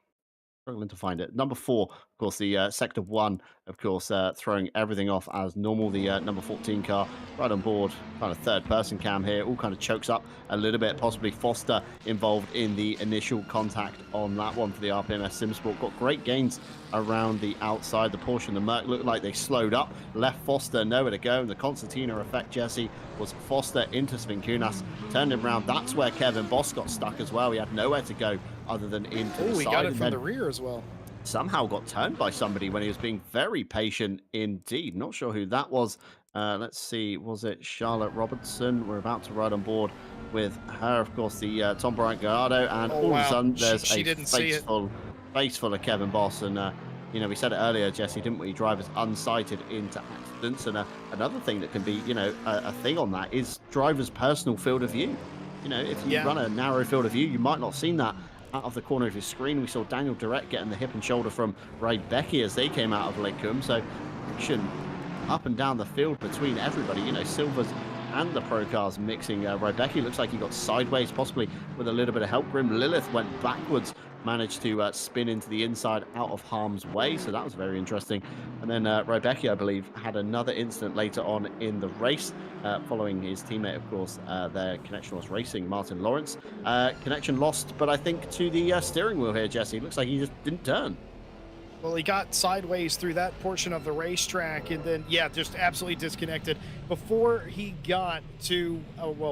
Struggling to find it. Number four, of course, the sector one, of course, throwing everything off as normal. The number 14 car right on board, kind of third person cam here, all kind of chokes up a little bit. Possibly Foster involved in the initial contact on that one for the RPMS Simsport. Got great gains around the outside. The Porsche and the Merc looked like they slowed up, left Foster nowhere to go. And the concertina effect, Jesse, was Foster into Svinkunas, turned him around. That's where Kevin Boss got stuck as well. He had nowhere to go other than into the Oh, he got side. it And from then the rear as well. somehow got turned by somebody when he was being very patient indeed. Not sure who that was. Let's see, was it Charlotte Robertson? We're about to ride on board with her, of course, the Tom Bryant Gallardo, and Oh all of a wow, sudden she there's she a didn't see it. face full of Kevin Boss, and we said it earlier, Jesse, didn't we? Drivers unsighted into accidents, and another thing that can be, a thing on that is drivers' personal field of view. If you Yeah, run a narrow field of view, you might not seen that out of the corner of your screen. We saw Daniel Direct getting the hip and shoulder from Ray Becky as they came out of Lake Coombe. So action up and down the field between everybody. Silvers and the pro cars mixing. Rebecca looks like he got sideways, possibly with a little bit of help. Grim Lilith went backwards, managed to spin into the inside out of harm's way. So that was very interesting. And then Rebecca, I believe, had another incident later on in the race, following his teammate, of course, their connection was racing, Martin Lawrence. Connection lost, but I think to the steering wheel here, Jesse. Looks like he just didn't turn. well, he got sideways through that portion of the racetrack, and then yeah, just absolutely disconnected before he got to.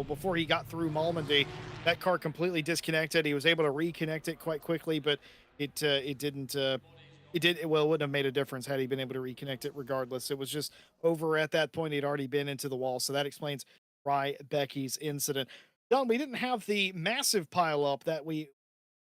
Before he got through Malmedy, that car completely disconnected. He was able to reconnect it quite quickly, but it didn't. It did well. It wouldn't have made a difference had he been able to reconnect it. Regardless, it was just over at that point. He'd already been into the wall, so that explains Rye Becky's incident. Don, we didn't have the massive pileup that we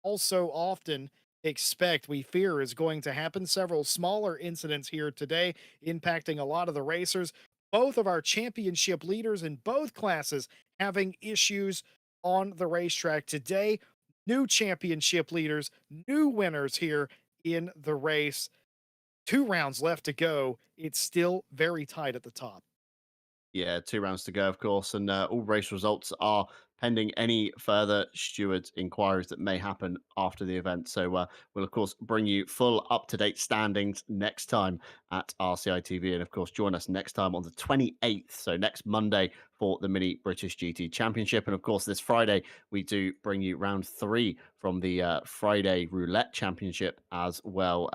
also often expect, we fear is going to happen. Several smaller incidents here today impacting a lot of the racers. Both of our championship leaders in both classes having issues on the racetrack today. New championship leaders, new winners here in the race. 2 rounds left to go. It's still very tight at the top. Yeah, 2 rounds to go, of course, and all race results are pending any further steward inquiries that may happen after the event. So we'll, of course, bring you full up-to-date standings next time at RCI TV, and of course, join us next time on the 28th, so next Monday for the Mini British GT Championship, and of course, this Friday we do bring you round 3 from the Friday Roulette Championship as well.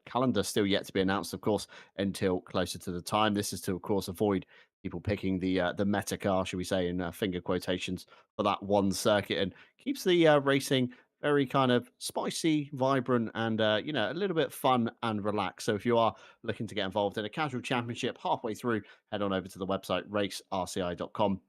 Calendar still yet to be announced, of course, until closer to the time. This is to, of course, avoid people picking the meta car, should we say, in finger quotations, for that one circuit, and keeps the racing very kind of spicy, vibrant, and a little bit fun and relaxed. So if you are looking to get involved in a casual championship halfway through, head on over to the website racerci.com.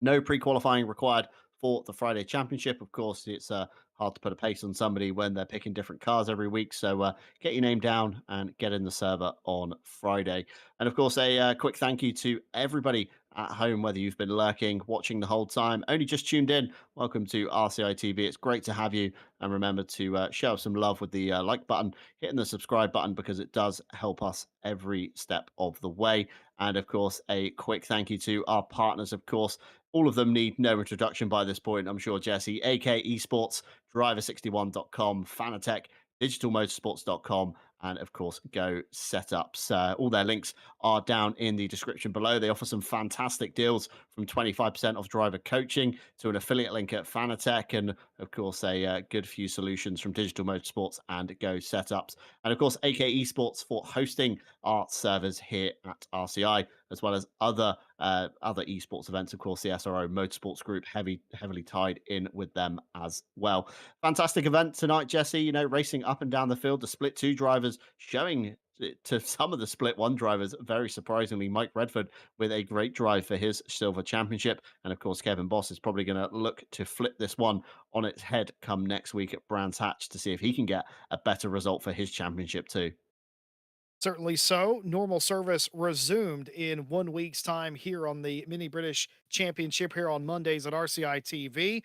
No pre-qualifying required for the Friday Championship. Of course, it's hard to put a pace on somebody when they're picking different cars every week. So get your name down and get in the server on Friday. And of course, a quick thank you to everybody at home, whether you've been lurking, watching the whole time, only just tuned in. Welcome to RCI TV. It's great to have you. And remember to show us some love with the like button, hitting the subscribe button, because it does help us every step of the way. And of course, a quick thank you to our partners, of course. All of them need no introduction by this point, I'm sure, Jesse. AK Esports, Driver61.com, Fanatec, digitalmotorsports.com, and of course, Go Setups. All their links are down in the description below. They offer some fantastic deals, from 25% off driver coaching to an affiliate link at Fanatec, and of course, a good few solutions from Digital Motorsports and Go Setups. And of course, AK Esports for hosting our servers here at RCI, as well as other esports events. Of course, the SRO Motorsports Group heavily tied in with them as well. Fantastic event tonight, Jesse. Racing up and down the field, the split 2 drivers showing to some of the split 1 drivers, very surprisingly, Mike Redford with a great drive for his silver championship. And of course, Kevin Boss is probably going to look to flip this one on its head come next week at Brands Hatch to see if he can get a better result for his championship too. Certainly so. Normal service resumed in 1 week's time here on the Mini British Championship here on Mondays at RCI TV.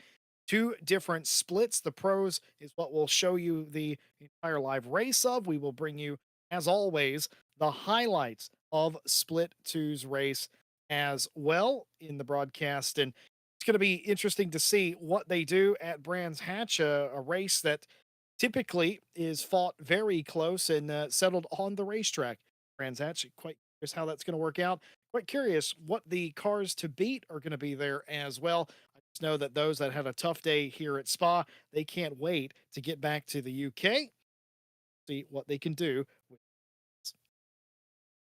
2 different splits. The pros is what we'll show you the entire live race of. We will bring you, as always, the highlights of Split Two's race as well in the broadcast. And it's going to be interesting to see what they do at Brands Hatch, a race that typically is fought very close and settled on the racetrack. Actually quite curious how that's going to work out. Quite curious what the cars to beat are going to be there as well. I just know that those that had a tough day here at Spa, they can't wait to get back to the UK, see what they can do with this.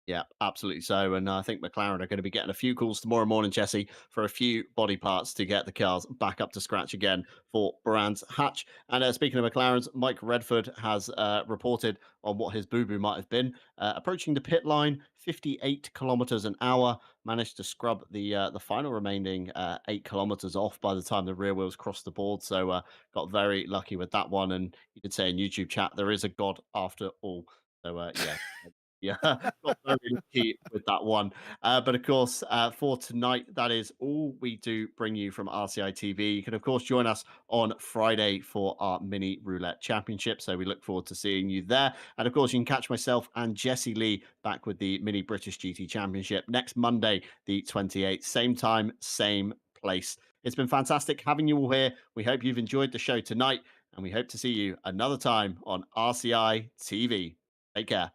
Yeah, absolutely so. And I think McLaren are going to be getting a few calls tomorrow morning, Jesse, for a few body parts to get the cars back up to scratch again for Brands Hatch. And speaking of McLaren's, Mike Redford has reported on what his boo boo might have been. Approaching the pit line, 58 kilometers an hour, managed to scrub the final remaining 8 kilometers off by the time the rear wheels crossed the board. So got very lucky with that one. And you could say in YouTube chat, there is a God after all. So yeah, yeah, got very lucky with that one. But of course, for tonight, that is all we do bring you from RCI TV. You can, of course, join us on Friday for our mini roulette championship. So we look forward to seeing you there. And of course, you can catch myself and Jesse Lee back with the mini British GT Championship next Monday, the 28th. Same time, same place. It's been fantastic having you all here. We hope you've enjoyed the show tonight, and we hope to see you another time on RCI TV. Take care.